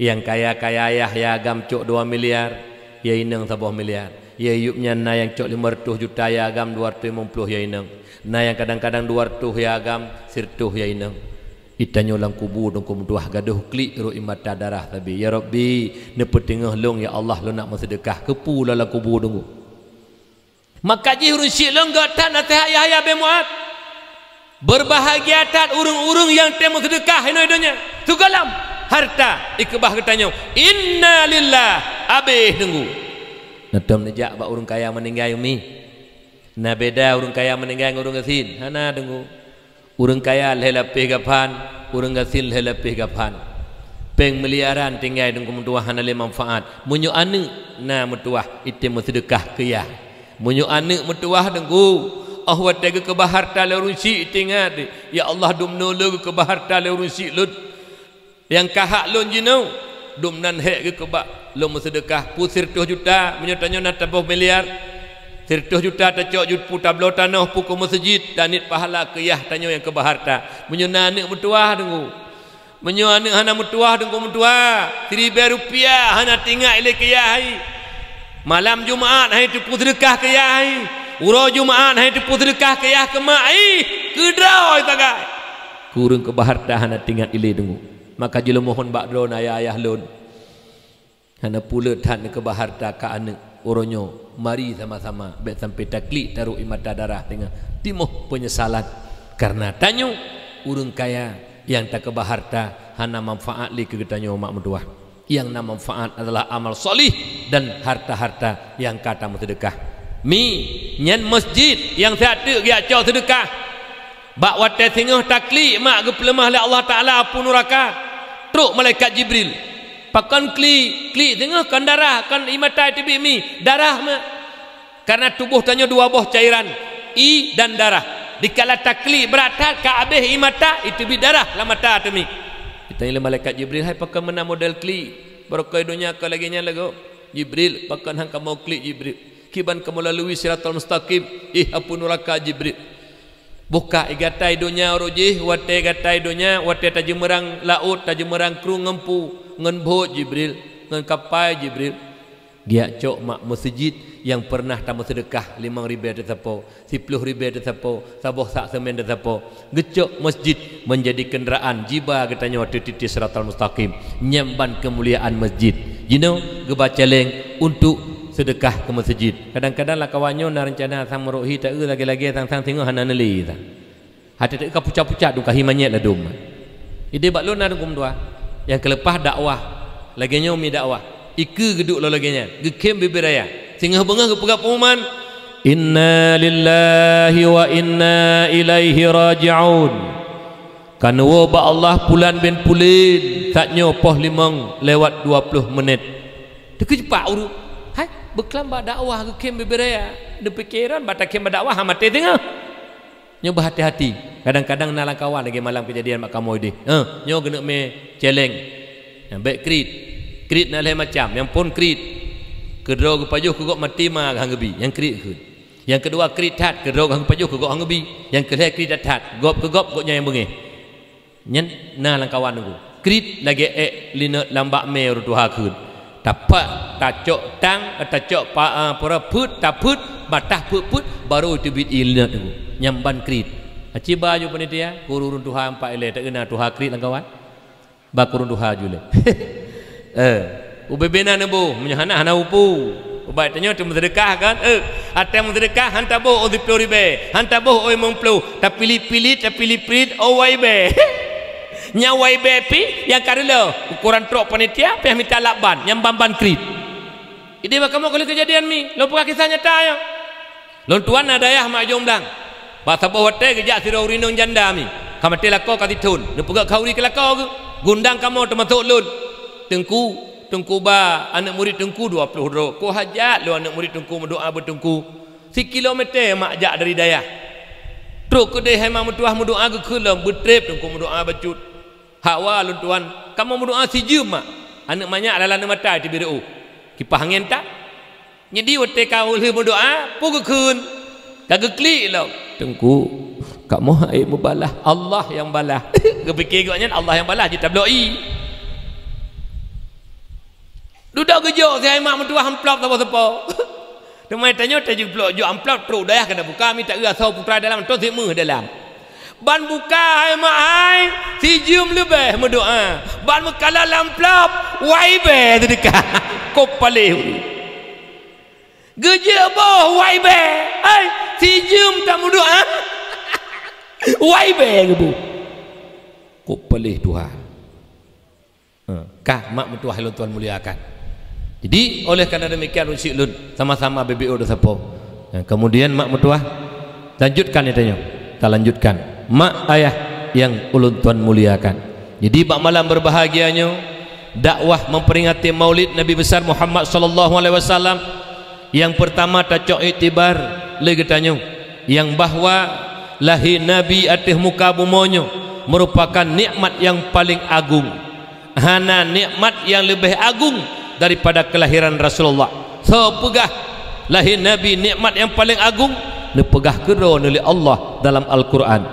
Yang kaya-kaya ayah ya agam cuk 2 miliar, ya inang 1 miliar. ya yupnya na yang cok 500 juta ya agam 250 ya inang na yang kadang-kadang 200 ya agam 100 ya inang itanyo lang kubur dong kumduah gaduh klik ro imata darah tabi ya rabbi ne petengah long ya Allah lo nak sedekah kepu dalam kubur dong maka ji urun syik lenggatan nasihat Yahya bin Mu'ad berbahagia tat urung-urung yang temu sedekah inoidonya tugalam harta ikbah katanya inna lillah abih tunggu natam nejak bak urung kaya meninggal mi na beda urung kaya meninggal urung gasin hana tunggu urung kaya lelepih gapan urung gasin lelepih gapan peng miliaran tinggal tunggu mutuah hana le manfaat munyu anu na mutuah item sedekah kaya munyu anu mutuah tunggu ahwa tega ke bahar ta le urung si tinggal ya Allah dum nolong ke bahar ta le urung si lut yang kahak lon jinau dum nan hek ke bak lo sedekah pu 100 juta menyatanya nak tabuh miliar 100 juta tacok jut pu tablo tanah pu ke masjid danit pahala keyah tanyo yang ke baharta menyana anak mutuah tunggu menyana anak hana mutuah tunggu mutuah 1000 rupiah hana tinggal ile keyah hai malam Jumaat hai tu pu sedekah keyah hai uro Jumaat hai tu pu sedekah keyah ke mak ai kedrau tagai kurang ke baharta hana tinggal ile tunggu maka jelo mohon bak drone ayah lon hana pula tan ke baharta ka anak oronyo mari sama-sama bet sampai taklik taruh imata darah tengah timoh penyesalan karena tanyo urang kaya yang tak ke baharta hana manfaat li ke tanyo mak mentua yang na manfaat adalah amal solih dan harta-harta yang kata sedekah mi nyen masjid yang satu dia cau sedekah bak wate tengah taklik mak ke pelemah le Allah Taala pun neraka truk malaikat Jibril pakan kli tengah kan darah kan imata tibi mi darah ma karena tubuh tanya dua buah cairan i dan darah dikala takli beratat ka abih imata itu bi darah la mata temi kita ile malaikat Jibril hai pakan mena model kli barokah dunia ka lagi nya lagu Jibril pakan hang ka mau kli Jibril kiban ka melalui siratal mustaqim apun neraka Jibril buka igatai dunia rojih wate gatai dunia wate tajemerang laut tajemerang kru ngempu ngen bot Jibril ngen kapai Jibril dia cok mak masjid yang pernah tamu sedekah 5,000 tesapo 10,000 tesapo saboh sak semen tesapo gecok masjid menjadi kenderaan jiba katanya waktu titis siratal mustaqim nyamban kemuliaan masjid you know gebaca leng untuk sedekah ke masjid kadang-kadang lah kawannya nak rencana sang merohi tak lagi-lagi sang tengok hana neli hati tak pucat-pucat duka himanyet lah dum ide bak lona dum dua yang kelepah dakwah laginya umi dakwah iku geduk lo laginya gekem bibiraya singah bengah ke pegap pengumuman inna lillahi wa inna ilaihi raji'un kan wa ba Allah pulan ben pulin taknya poh 5 lewat 20 minit dekat cepat uru hai beklam ba dakwah gekem bibiraya de pikiran bata kem dakwah mati tengah nyoba hati-hati kadang-kadang nalang kawan lagi malam kejadian mak kamu ini nyo kena me celeng yang baik krit nak lain macam yang pun krit kedua ke pajuh ke gok mati mah hang gebi yang krit ke yang kedua krit tat kedua hang pajuh ke gok hang gebi yang kedua krit tat gop ke gop goknya yang bengih nyen nalang kawan aku krit lagi lina lambak me rutuha keun tapak tacok tang tacok para put taput batah put baru tu bit ilna tu nyamban krit aci baju panitia kurun tuha 4 ele tak kena tuha krit langkawan ba kurun tuha jule ubebena nebu menyahana hana upu ubai tanya tu sedekah kan ate sedekah hanta boh odi ploribe hanta boh oi memplu tapi pilih prit oi be nyawai bepi yang karelo ukuran truk panitia peh minta lakban nyambamban krit ide kamu kali kejadian mi lo puka kisah nyata ya lon tuan ada ya mak jomdang bahasa bohote gejak sira urinong janda mi kamate lako katitun ne puga kauri ke lako ke gundang kamu termasuk lun tengku ba anak murid tengku 20 ro ko hajat lo anak murid tengku berdoa bertengku 1 kilometer mak jak dari daya truk ke deh memang mutuah berdoa ke kelam bertrip tengku berdoa bacut hawa lun tuan kamu berdoa si jum mak anak banyak dalam mata di biru kipah angin tak jadi wate kau le berdoa pu ke keun kagak klik lo tengku kamu ai mubalah Allah yang balah kepikir gaknya Allah yang balah kita bloi duduk gejok saya mak mentua hamplop apa-apa Temai tanya tajuk peluk jo amplop teruk dah kena buka minta rasa putra dalam tu semua dalam. Ban buka hai mak hai sijum lebih berdoa. Ban mekala lamplop wai be terdekat. Kop palih. Geje boh wai be. Hai sijum tak berdoa. Wai be ke bu. Kop palih Tuhan. Kah mak mentua halun Tuhan muliakan. Jadi oleh kerana demikian unsik lun sama-sama BBO dah siapa. Kemudian mak mentua lanjutkan ya tanya. Kita lanjutkan. Mak ayah yang ulun Tuhan muliakan. Jadi mak malam berbahagianya dakwah memperingati Maulid Nabi besar Muhammad sallallahu alaihi wasallam. Yang pertama tacok iktibar lagi tanya yang bahwa lahir Nabi atas muka bumonyo merupakan nikmat yang paling agung. Hana nikmat yang lebih agung daripada kelahiran Rasulullah. So pegah lahir Nabi nikmat yang paling agung dipegah kero oleh Allah dalam Al-Quran.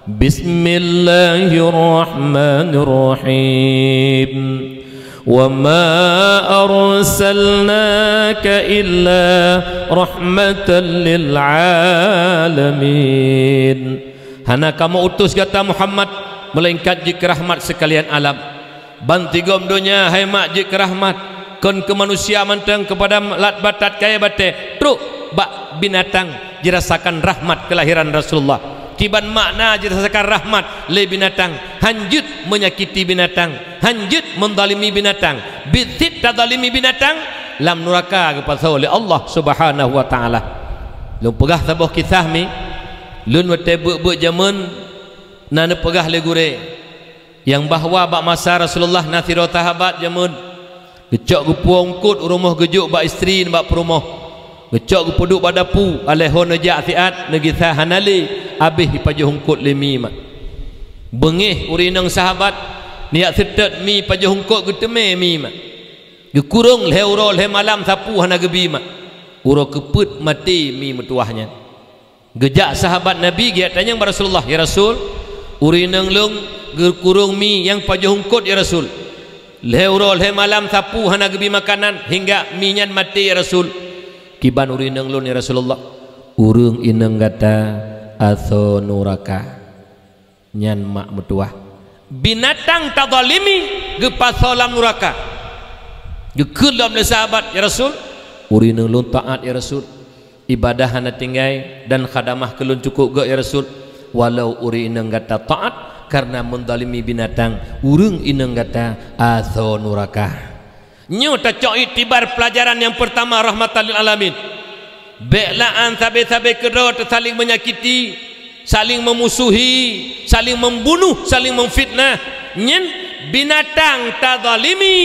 Bismillahirrahmanirrahim. Wa ma arsalnaka illa rahmatan lil alamin. Hana kamu utus kata Muhammad melainkan jika rahmat sekalian alam. Bantigom dunia hai mak jik rahmat kon ke manusia manteng kepada lat batat kaya bate truk bak binatang dirasakan rahmat kelahiran Rasulullah. Tiban makna dirasakan rahmat le binatang hanjut menyakiti binatang, hanjut mendalimi binatang, bitit tadalimi binatang lam nuraka kepada oleh Allah Subhanahu wa taala. Lu pegah tabuh kisah mi lun wate buk jamun nana pegah le gure yang bahwa bak masa Rasulullah nasiro tahabat jamun gecok gupuang kut rumah gejuk bak isteri bak perumah gecok gupuduk badapu aleho najak siat negisa hanali habis pajuh hungkut lemi mak bengih urinang sahabat niat setet mi pajuh hungkut geteme mi mak gekurung leuro le malam sapu hana gebi mak uro keput mati mi metuahnya gejak sahabat Nabi giat tanya Rasulullah, ya Rasul urinang lung gerkurung mi yang pajuh hungkut ya Rasul leuro le malam sapu hana gebi makanan hingga minyan mati ya Rasul kiban urinang lun ya Rasulullah urung ineng kata aso nuraka nyan mak metuah binatang tadalimi gepasolam nuraka gekelam le sahabat ya Rasul urinang lun taat ya Rasul ibadah hana tinggai dan khadamah kelun cukup ge ya Rasul walau urinang kata taat karena mendalimi binatang urung ineng kata aso nuraka. Nyu tacok itibar pelajaran yang pertama rahmatan lil alamin. Belaan sabe-sabe kedua saling menyakiti, saling memusuhi, saling membunuh, saling memfitnah. Nyen binatang tadalimi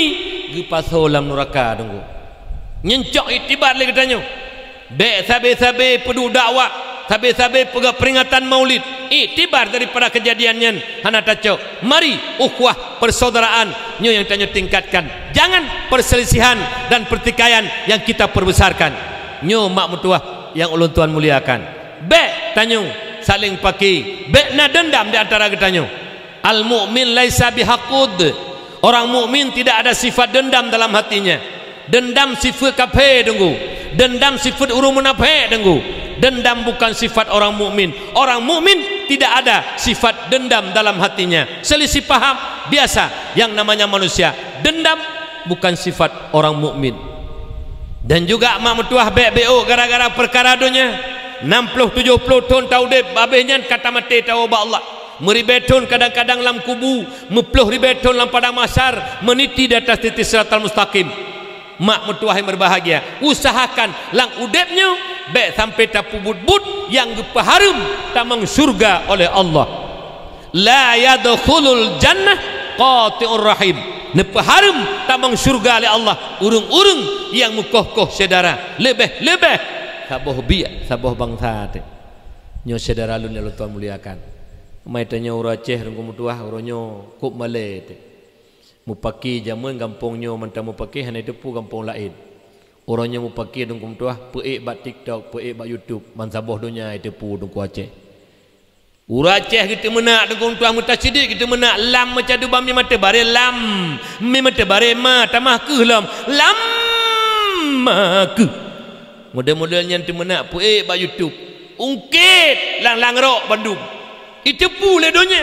gepasolam nuraka tunggu. Nyen cok itibar lagi katanya. Be sabe-sabe pedu dakwah, sabe-sabe pegah peringatan Maulid. Itibar daripada kejadiannya hana taco mari ukhuwah persaudaraan nyo yang tanya tingkatkan jangan perselisihan dan pertikaian yang kita perbesarkan nyo mak mutuah yang ulun Tuhan muliakan be tanyung saling paki be na dendam di antara ketanyo al mu'min laisa bihaqud orang mukmin tidak ada sifat dendam dalam hatinya dendam sifat kafir tunggu dendam sifat urung munafik tunggu dendam bukan sifat orang mukmin. Orang mukmin tidak ada sifat dendam dalam hatinya. Selisih paham biasa yang namanya manusia. Dendam bukan sifat orang mukmin. Dan juga mak metuah BBO gara-gara perkara dunia 60-70 tahun tau dep babehnya kata mati tahu ba Allah. Meribetun kadang-kadang lam kubu, mepluh ribetun lam padang mahsyar, meniti di atas titik siratal mustaqim. Mak metuah yang berbahagia, usahakan lang udepnya baik sampai tapu but-but yang gepaharum tamang surga oleh Allah. La yadkhulul jannah qati'ur rahim. Nepaharum tamang surga oleh Allah urung-urung yang mukoh-koh saudara. Lebih-lebih saboh biak, saboh bangsa teh. Nyo saudara lun yang Tuhan muliakan. Mai tanya ura Aceh rungku mutuah uronyo kup Malay teh. Mupaki jamun kampungnya mentah mupaki hanya depu kampung lain. Orangnya mupaki dengkum tuah peik bat TikTok, peik bat YouTube, mansaboh dunia depu dengku Aceh. Ura Aceh kita menak dengkum tuah mutasidik kita menak lam macam du bami mata bare lam, mi mata bare ma tamah ke lam. Lam ma ke. model-modelnya tu menak pu ba YouTube ungkit lang rok Bandung itu pula donya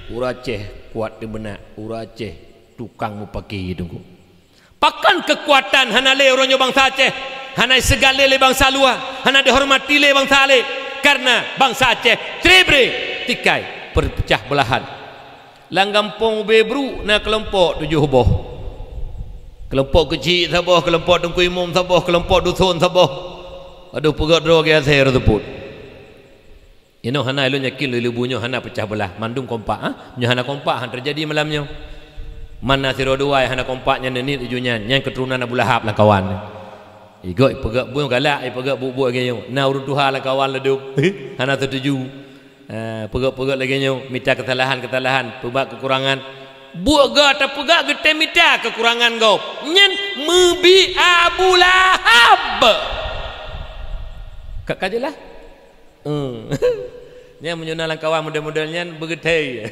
Uraceh kuat di benak Uraceh tukang mu pakai tunggu pakan kekuatan hana le orang bangsa Aceh hana segala le bangsa luar hana dihormati le bangsa le karena bangsa Aceh trebre tikai perpecah belahan langgampong bebru na kelompok 7 boh kelompok kecil sabah kelompok Tengku Imam sabah kelompok dusun sabah aduh pegat dro ke akhir tersebut ino hana ilo nyakin lu bunyo hana pecah belah mandung kompak nyo hana kompak han terjadi malamnya mana si roduai hana kompaknya ni tujuannya yang keturunan Abu Lahab lah kawan igoi pegak bunyo galak pegak bubuk lagi nyo na urun Tuhan lah kawan leduk hana setuju pegak lagi nyo minta kesalahan pebak kekurangan buat gak tak pegak gete minta kekurangan kau nyen mebi Abu Lahab kak kajelah nya menyonalan kawan model-modelnya begitu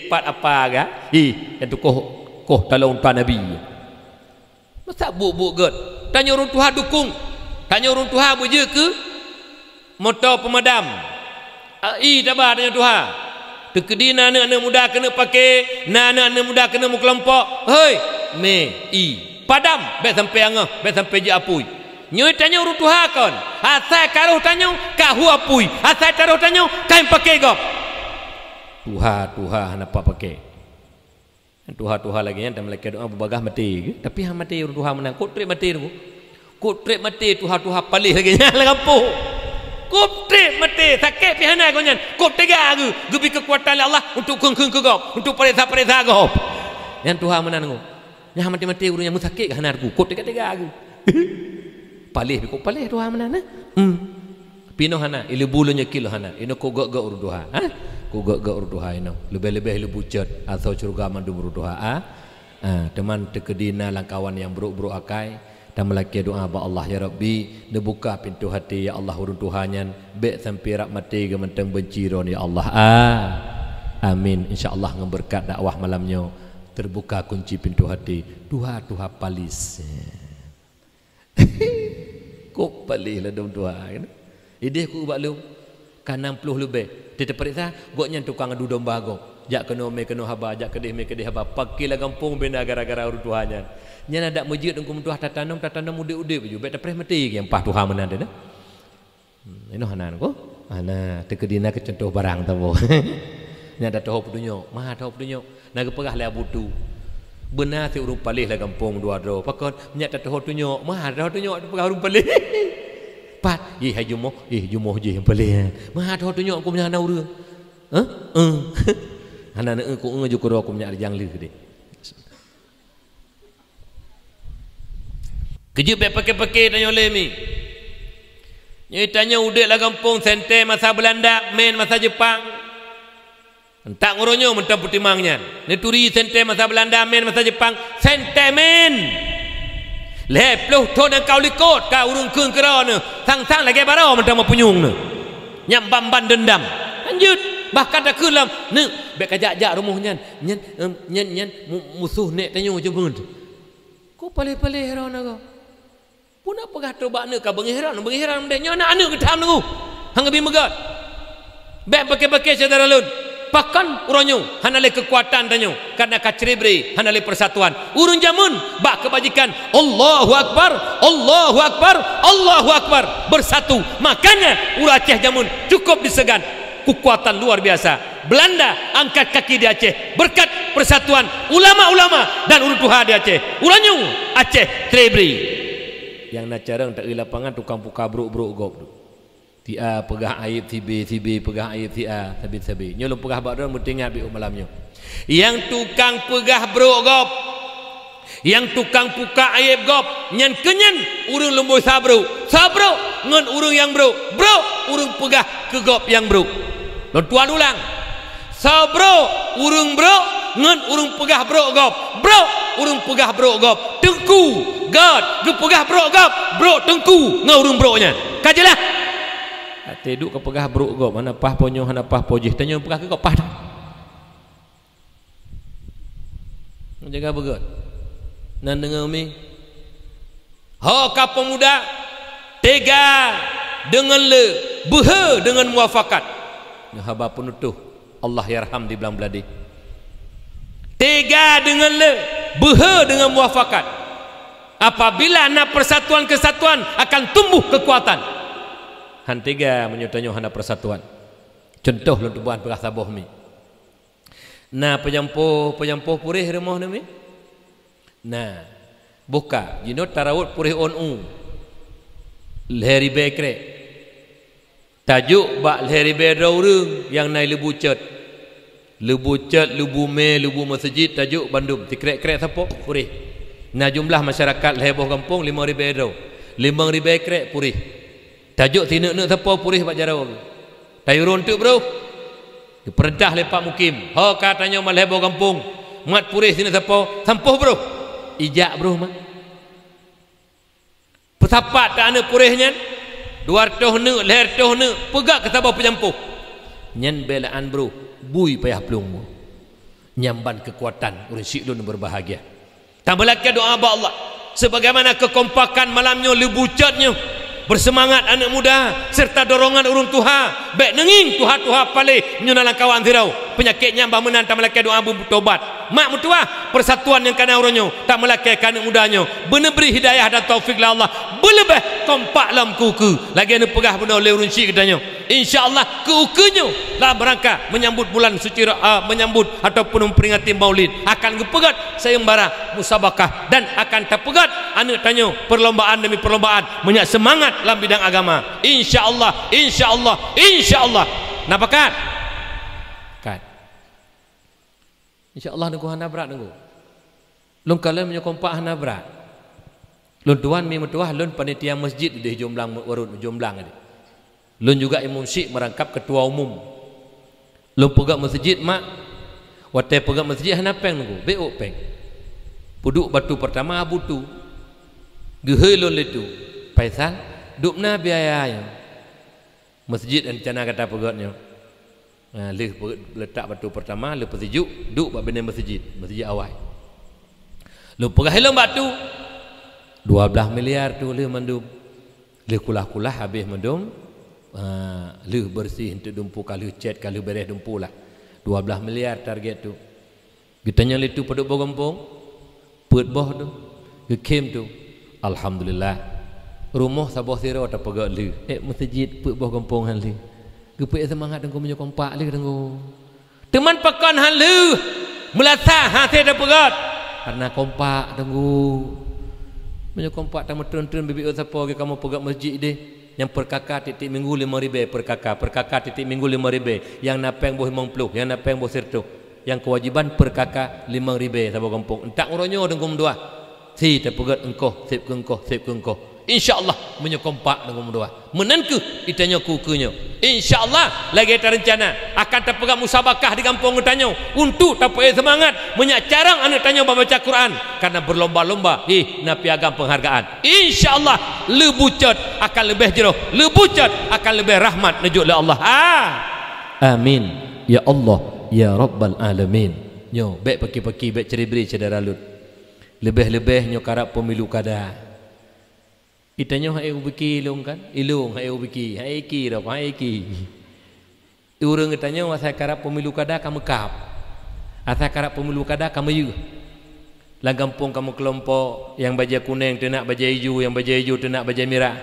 pat apa ga yang tu koh talong tuan Nabi masa buk god tanya orang Tuhan dukung tanya orang Tuhan beje ke motor pemadam tabah tanya Tuhan tekedi anak muda kena pakai anak muda kena mu kelompok hei padam bet sampai angah bet sampai je apui nyoi tanya urut Tuhan kon asal karuh tanya kahu apui asal karuh tanya kain pakai gop Tuhan apa pakai Tuhan lagi yang mereka doa berbagah mati tapi hang mati urut Tuhan menang kotrek mati tu kotrek mati Tuhan palih lagi nya lampu kotrek mati sakit pihana konyan kop tega gebi kekuatan Allah untuk keng ke gop untuk perintah gop yang Tuhan menang nya mati urutnya mu sakit hanarku kop tega palih ko palih Tuhan mana pino hana ilu bulunya kilo hana ino ko gak urduha ko gak urduha ino lebih bucat atau curga mandu urduha teman tekedina langkawan yang buruk akai dan melaki doa ba Allah ya Rabbi dibuka pintu hati ya Allah urun Tuhannya bek sampai rak mati gementeng benciron ya Allah amin insyaallah ngeberkat dakwah malamnya terbuka kunci pintu hati Tuhan palis kok palih lah dong Tuhan ideh ku ubak lu kan 60 lebih dia terperiksa goknya tukang adu domba gok jak kena me kena haba jak kedih haba pakilah kampung benda gara-gara urut Tuhannya nya ada masjid engko Tuhan tatanam udik-udik baju bet terpres mati yang pah Tuhan menan dah ino hanan ko ana tekedina ke contoh barang tabo nya ada tahu pedunyo mah tahu pedunyo naga pegah le abutu benar si urung palih lah kampung dua dro pakon nyak tak tahu tunjuk mah tahu tunjuk pegah urung palih pat jumoh je yang palih mah tahu tunjuk aku punya anak urang anak aku ngaju ko aku punya jang le gede kejut be pakai tanya le mi nyai tanya udik lah kampung sente masa Belanda main masa Jepang tak ngoronyo mentang putimangnya neturi sente masa Belanda men masa Jepang sentimen leploh to dan kau likot ka urung keung kerana sang lagi barau mentang mapunyung ne nyam bamban dendam lanjut bahkan dak kelam ne bek kajak-jak rumahnya nyen musuh nek tanyo je bun ko palih-palih heran ko pun apa kata bak ne ka bengiran mendek nyo anak ke tham nu hang bi megat bek pakai saudara lun pakan uronyo hanale kekuatan tanyo karena kacrebre hanale persatuan urun jamun bak kebajikan Allahu akbar bersatu makanya Aceh jamun cukup disegan kekuatan luar biasa Belanda angkat kaki di Aceh berkat persatuan ulama-ulama dan urut Tuhan di Aceh uronyo Aceh trebre yang nak carang tak di lapangan tukang puka bruk gop tia pegah aib tibi pegah aib tia sabi nyolong pegah bakdo muting abi malamnya yang tukang pegah bro gop yang tukang puka aib gop nyen kenyen urung lemboy sabro ngen urung yang bro urung pegah ke gop yang bro lo tuan ulang sabro urung bro ngen urung pegah bro urung pegah bro gop tengku god ge pegah bro gop tengku ngurung bro nya kajelah teduk ke pegah bruk gop mana pah ponyo hana pah pojih tanyo pegah ke gop pah jaga begot nan dengar umi ho ka pemuda tega dengan le, beha dengan muafakat. Ya haba penutuh Allah yarham di belang beladi. Tega dengan le, beha dengan muafakat. Apabila nak persatuan kesatuan akan tumbuh kekuatan. Han tega menyutanyo hana persatuan. Contoh lu tubuhan perah saboh mi. Nah penyampuh purih rumah ni. Nah, buka jino tarawut purih onu. Leheri bekre. Tajuk bak leheri berdaurung yang naik lebu cet. Lebu cet, lebu me, lebu masjid tajuk Bandung. Tikrek-krek siapa? Purih. Nah jumlah masyarakat leheboh kampung 5,000 euro. 5,000 ekrek purih. Tajuk tinek-nek siapa purih bak jarau. Tayurun tu bro. Diperintah lepak mukim. Ho katanya mal heboh kampung. Mat purih sini siapa? Sampuh bro. Ijak bro mah. Petapat tak ana purihnya. 200 ne, leher toh ne, pegak ke tabah penyampuh. Nyen belaan bro. Bui payah pelung. Nyamban kekuatan urang syidun berbahagia. Tambah lagi doa ba Allah. Sebagaimana kekompakan malamnya lebucatnya. Bersemangat anak muda serta dorongan urung tuha baik nenging tuha-tuha palih nyunalang kawan zirau penyakit nyambah menan tak melaki doa abu tobat mak mutuah persatuan yang kana uronyo tak melaki anak mudanya bener beri hidayah dan taufik la Allah berlebih kompak lam kuku lagi anu pegah benda oleh urun syik katanya insyaallah keukenyo lah berangkat menyambut bulan suci menyambut ataupun memperingati maulid akan gepegat sayembara musabakah dan akan terpegat anak tanya perlombaan demi perlombaan menyak semangat dalam bidang agama insyaallah insyaallah insyaallah napakat kan insyaallah nunggu hana berat nunggu lun kalian menyokompak hana berat lun tuan mi metuah lun panitia masjid di jomblang warun jomblang ni lun juga imam syik merangkap ketua umum lun pegak masjid mak watai pegak masjid hana peng nunggu beok peng puduk batu pertama abu tu gehe lun letu paisal dupna biayanya masjid rencana kata pegatnya letak batu pertama lepas sejuk duk bak bina masjid awal lu pegah helom batu 12 miliar tu le mandum le kulah-kulah habis mandum le bersih untuk dumpu kalau cat kalau beres dumpu lah 12 miliar target tu kitanya letu paduk bogompong pet boh tu kekem tu alhamdulillah rumah sabah sira tak pegak le masjid pek boh kampung han le gepek semangat dengku menyokompak le dengku teman pakan han le melata ha te dak pegat karena kompak dengku menyokompak tak metun-tun bibi siapa ke kamu pegak masjid deh yang perkakak titik minggu 5,000 perkakak titik minggu 5,000 yang napeng boh 50 yang napeng boh serto yang kewajiban perkakak 5,000 sabah kampung entak uronyo dengku mendua si tak pegat engkau sip ke engkau InsyaAllah menyokompak dengan doa menanku itanya kukunya InsyaAllah lagi ada rencana akan terpegang musabakah di kampung utanya untuk tapai semangat menyak carang anak tanya membaca Quran karena berlomba-lomba na piagam penghargaan InsyaAllah lebucat akan lebih jeroh lebucat akan lebih rahmat najuk oleh Allah amin ya Allah ya Rabbal Alamin nyo baik paki-paki baik ceribri cedera lut lebih-lebih nyo karap pemilu kada itanya hai ubiki ilung kan ilung hai ubiki hai iki dah hai iki urang itanya wasai karap pemilu kada kamu kap asal karap pemilu kada kamu yu lah gampung kamu kelompok yang baja kuning tenak baja hijau yang baja hijau tenak baja merah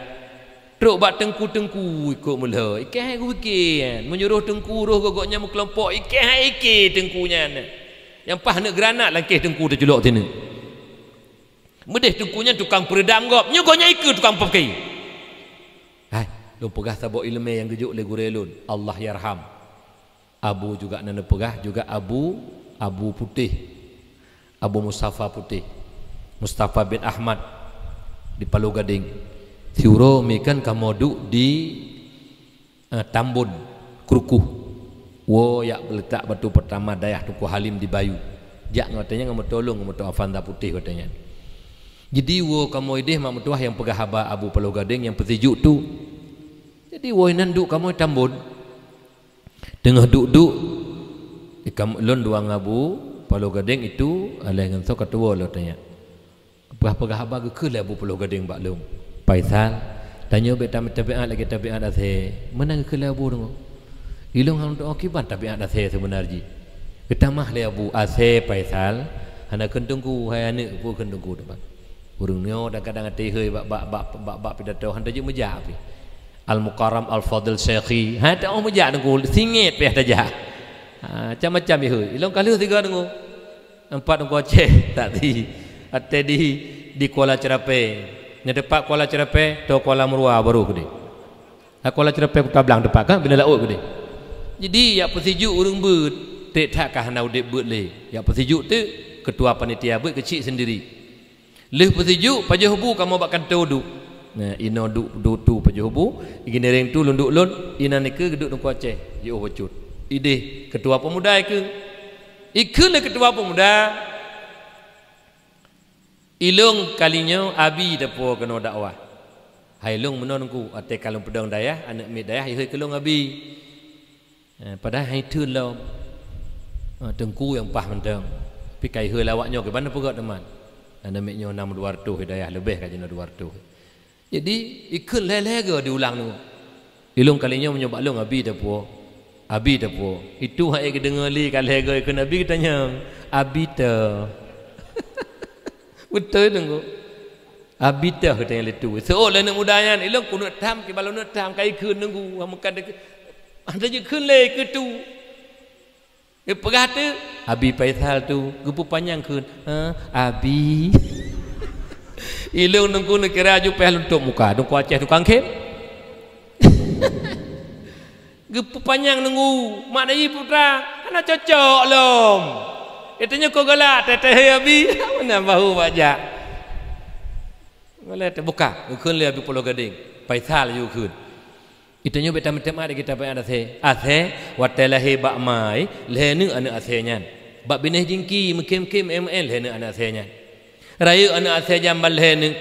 truk bak tengku-tengku ikut mula iki hai ubiki kan menyuruh tengku roh gogoknya mu kelompok iki hai iki tengkunya yang pah nak granat langkih tengku terjelok sini medeh tengkunya tukang peredam gop nyogonya ikut tukang pakai hai lu pegah sabok ilmu yang gejuk le gurelun Allah yarham abu juga nana pegah juga abu putih Abu Mustafa putih Mustafa bin Ahmad di Palu Gading siuro mikan kamodu di Tambun Krukuh wo yak letak batu pertama dayah Tuku Halim di Bayu jak ngotanya ngamu tolong ngamu Afanda putih katanya. Jadi wo kamu ideh mak mutuah yang pegah haba Abu Palu Gading yang petijuk tu. Jadi wo nanduk kamu Tambun. Tengah duk-duk ikam lon duang Abu Palu Gading itu alai ngan so ketua lo tanya. Pegah haba ke lah Abu Palu Gading bak long. Paisal tanya betam tabiat lagi tabiat ase menang ke labu dong ilung hang doa kiban tabiat ase sebenarnya kita mah le abu ase paisal hana kendungku hai ane pu kendungku depan urang nyo kadang ati heuy bak pidato handa je meja api al mukarram al fadil syekhi ha ta meja dengku singit pe dah macam-macam heuy ilung kali tiga dengku empat dengku Aceh tak di ate di Kuala Cerape nya depan Kuala Cerape to Kuala Merua baru gede Kuala Cerape Kota Blang depan kan bina laut gede jadi ya persiju urang beut tek tak kah nau dek beut le ya persiju tu ketua panitia beut kecil sendiri leh persiju pajah hubu kamu bakkan tu nah ino du pajah hubu igini reng tu lunduk lun ina ni ke geduk dengku Aceh je obat ide ketua pemuda ikut ketua pemuda ilung kalinya abi depo kena dakwah hai long menonku ate kalung pedang dayah anak mi dayah hai kelong abi padahal hai thun lo tengku yang pah mentang pi kai heu lawaknya ke mana pegat teman anak mi nyo 6 200 hidayah lebih ka jena 200 jadi ikut lele-lele diulang tu ilung kalinya menyoba long abi depo itu hai ke dengar li kali ke nabi tanya abi te betul tengok abitah katanya letu seolah nak mudahnya ilung kunut tam ke balon nak tam kai keun nunggu makan de ada je keun le ke tu pegah tu abi paisal tu gupu panjang keun abi ilung nunggu nak kira ju peh luntuk muka dong Aceh tukang kem gupu panjang nunggu mak dai putra ana cocok lom katanya kau galak teteh abi mana bahu wajak boleh terbuka ukun le abi Pulau Gading paisal yu kun itanya betam-betam ada kita pai ada ase watelahi bak mai lehnu anak ase nyan bak bineh jingki mekem-kem ml lehnu anak ase nyan raya anak ase jambal lehnu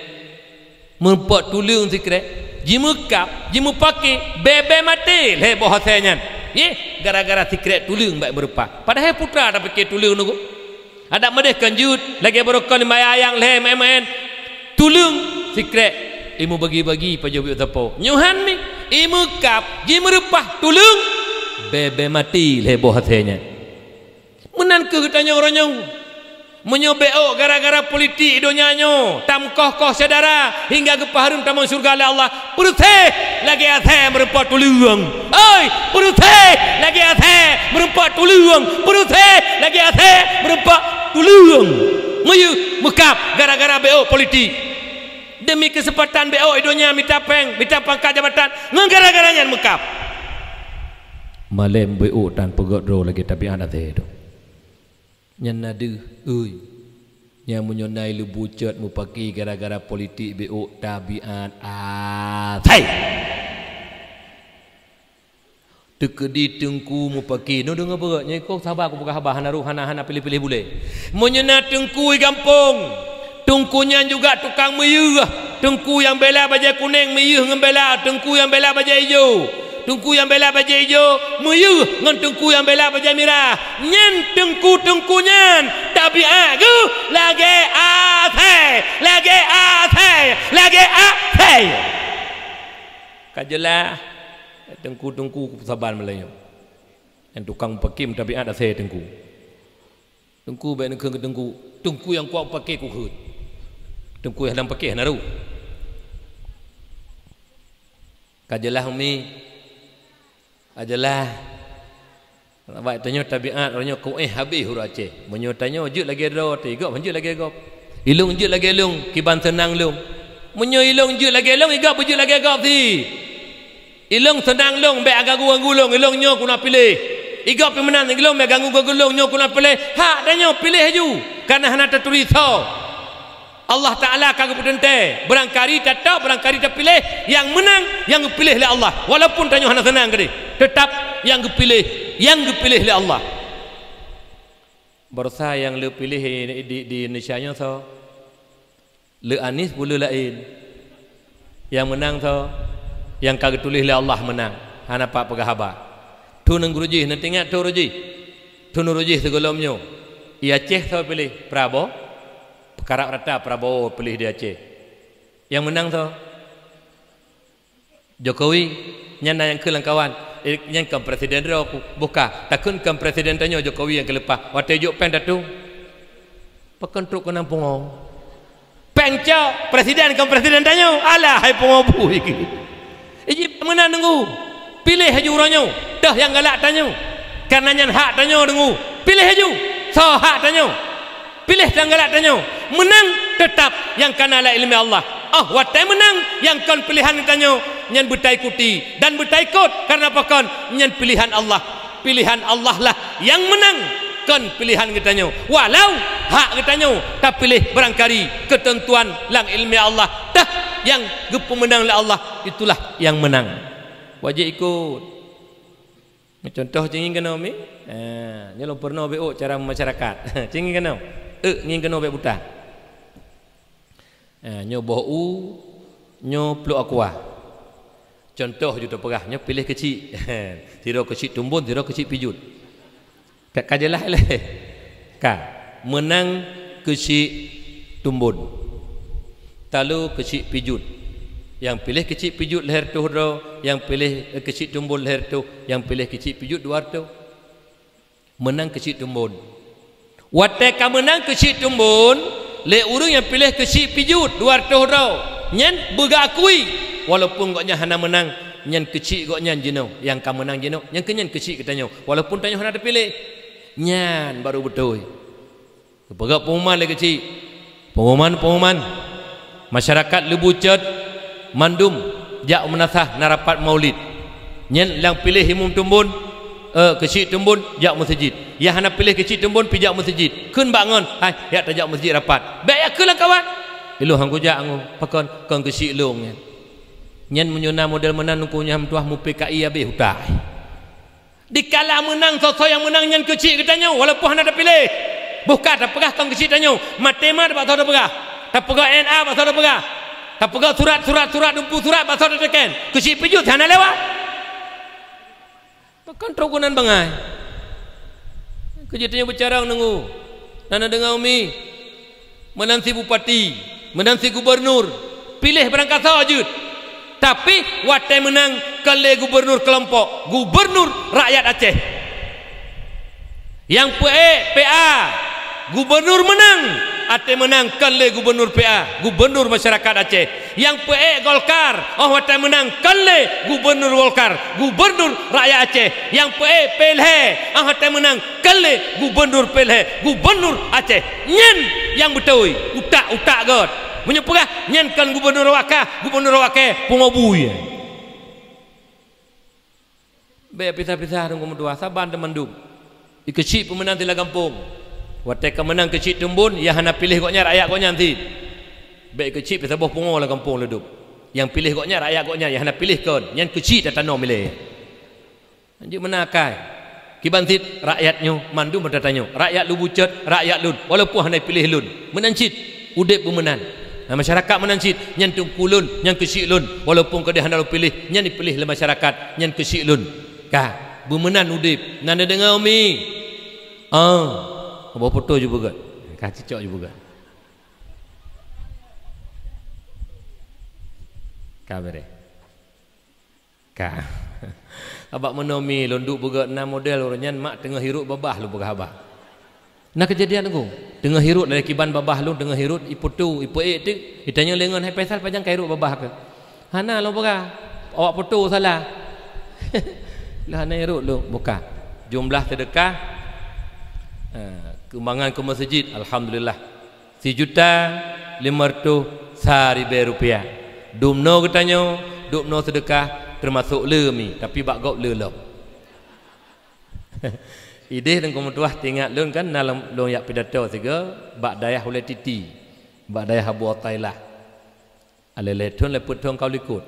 mempot tulung sikre jimukap jimupaki bebe mati le boh ase nyan gara-gara sikret tulung baik berupa padahal putra ada pakai tulung nunggu ada medeh kanjut lagi berokon mayang leh main tulung sikret imu bagi-bagi pajobi utapo nyuhan mi imu kap ji merupah tulung bebe mati leh boh hatenya menan ke tanya orangnya menyobeo gara-gara politik idonyanyo tamkoh-koh saudara hingga ke paharum taman surga oleh Allah peruteh lagi athe merempat tulung oi peruteh lagi athe merempat tulung peruteh lagi athe merempat tulung meyu mekap gara-gara beo politik demi kesempatan beo idonya minta pangkat jabatan gara-garanya mekap malem beo tan pegodro lagi tapi ada teh tu nyan nadu ui yang menyonai lu bucat mu paki gara-gara politik BO tabiat atai tekedi tengku mu paki no dengar beratnya kau sabar aku buka habah hana pilih-pilih boleh menyona tengku kampung tengkunya juga tukang meyuh tengku yang bela baju kuning meyuh ngembela tengku yang bela baju hijau tengku yang bela baju hijau meyuh ngan tengku yang bela baju merah nyen tengku nyen tapi aku lagi atai kajelah tengku sabar Melayu yang tukang pakai tapi ada saya tengku baik nak tengku yang kuat pakai ku hut tengku yang dalam pakai naru kajelah mi ajalah baik tanya tabiat orangnya kau habis huruf Aceh menyotanya je lagi ro tiga menje lagi gop ilung je lagi ilung kiban senang lung menyo ilung je lagi ilung igap je lagi gop si ilung senang lung be agak gulung ilung nyo kuna pilih igap pemenang ilung be ganggu gulung nyo kuna pilih hak danyo pilih ju karena hana tertulis Allah Ta'ala kagak pedente berangkari tak pilih yang menang yang pilih oleh Allah walaupun tanya hana senang gede tetap yang dipilih oleh Allah bersa yang le pilih di Indonesia nya so le Anis boleh lain yang menang so yang kagak tulis oleh Allah menang hana pak pegahaba tu nang guruji nanti ingat tu ruji segolomnyo ia Aceh so pilih Prabowo Karak rata Prabowo pilih di Aceh yang menang tu Jokowi nyana yang kelang kawan yang kan presiden dia aku buka takun kan presiden tanya Jokowi yang kelepas waktu juk pen datu pekentruk ke nampung pen cak presiden kan presiden tanya alah hai pengobu iki iji menang dengu pilih haju uranyo dah yang galak tanya karena nyan hak tanya dengu pilih haju so hak tanya pilih yang galak tanya menang tetap yang kana la ilmi Allah watai menang yang kan pilihan tanya nyan betai kuti dan betai kot karena apa kan nyan pilihan Allah lah yang menang kan pilihan kitanya walau hak kitanya tak pilih barangkali ketentuan lang ilmi Allah dah yang pemenang lah Allah itulah yang menang wajib ikut contoh cingin kena mi nyelo pernah beo cara masyarakat cingin kena ngin kena be buta nyo bohu nyo peluk aqua contoh juta perahnya pilih kecil tidak kecil tumbun tidak kecil pijut kajalah leh menang kecil tumbun talu kecil pijut yang pilih kecil pijut leher tu yang pilih kecil tumbun leher tu yang pilih kecil pijut dua tu menang kecil tumbun wateka menang kecil tumbun le urang yang pilih kecil pijut 200 rau nyen bergakui walaupun goknya hana menang nyen kecil gok nyen jeno yang kamu menang jeno yang kenyan kecil katanya walaupun tanya hana terpilih nyen baru betul pegang pengumuman le kecil pengumuman masyarakat lebucat mandum jak menasah narapat maulid nyen yang pilih himum tumbun kecil tumbun jak masjid ya hana pilih kecil tumbun pijak masjid kun bangun hai ya tajak masjid rapat baik ya kelah kawan ilu hang kujak angu pakon kon kecil long nyen menyuna model menang ku nyam tuah mu PKI habis hutai dikala menang sosok yang menang nyen kecil katanya walaupun hana ada pilih bukan tak pegah kon kecil tanya matema tak tahu pegah tak pegah NA tak tahu pegah tak pegah surat dumpu surat tak tahu teken kecil pijut hana lewat kan terukunan bangai kejadiannya bicara nunggu nana dengar umi menanti bupati menanti gubernur pilih berangkat saja tapi watai menang kali gubernur kelompok gubernur rakyat Aceh yang PA gubernur menang Aceh menang kali gubernur PA gubernur masyarakat Aceh yang PA Golkar watai menang kali gubernur Golkar gubernur rakyat Aceh yang PA PLH watai menang kali gubernur PLH gubernur Aceh nyen yang betul utak god menyepegah nyen kan gubernur wakah pengobuy be pisah-pisah dengan dua saban teman duk ikecik pemenang tila kampung watai kemenang kecil tumbun ya hana pilih koknya rakyat koknya nanti baik kecil bisa boh pungo lah kampung ledup yang pilih koknya rakyat koknya ya hana pilih kon yang kecil tak tanam milih anjing menakai kibantit rakyatnya mandu berdatanya rakyat lu bucat rakyat lun walaupun hana pilih lun menancit udep pemenang masyarakat menancit yang tungkulun yang kecil lun walaupun kada hana lu pilih yang dipilih oleh masyarakat yang kecil lun bumenan udep nanda dengar umi bawa foto juga kan cicok juga kabar abak menomi londuk buka 6 model orangnya mak tengah hiruk babah lu buka abah nak kejadian aku tengah hiruk dari kiban babah lu tengah hiruk iputu ipu tu ditanya lengan hai Faisal panjang hiruk babah ke hana lu buka awak foto salah lah hana hiruk lu buka jumlah sedekah kembangan ke masjid alhamdulillah 1.500.000 rupiah dumno katanya dumno sedekah termasuk lemi tapi bak gop lelom ide dan kemudian tinggal lun kan dalam lun yak pidato tiga bak dayah oleh titi bak dayah abu atailah alele tun le putong kau likut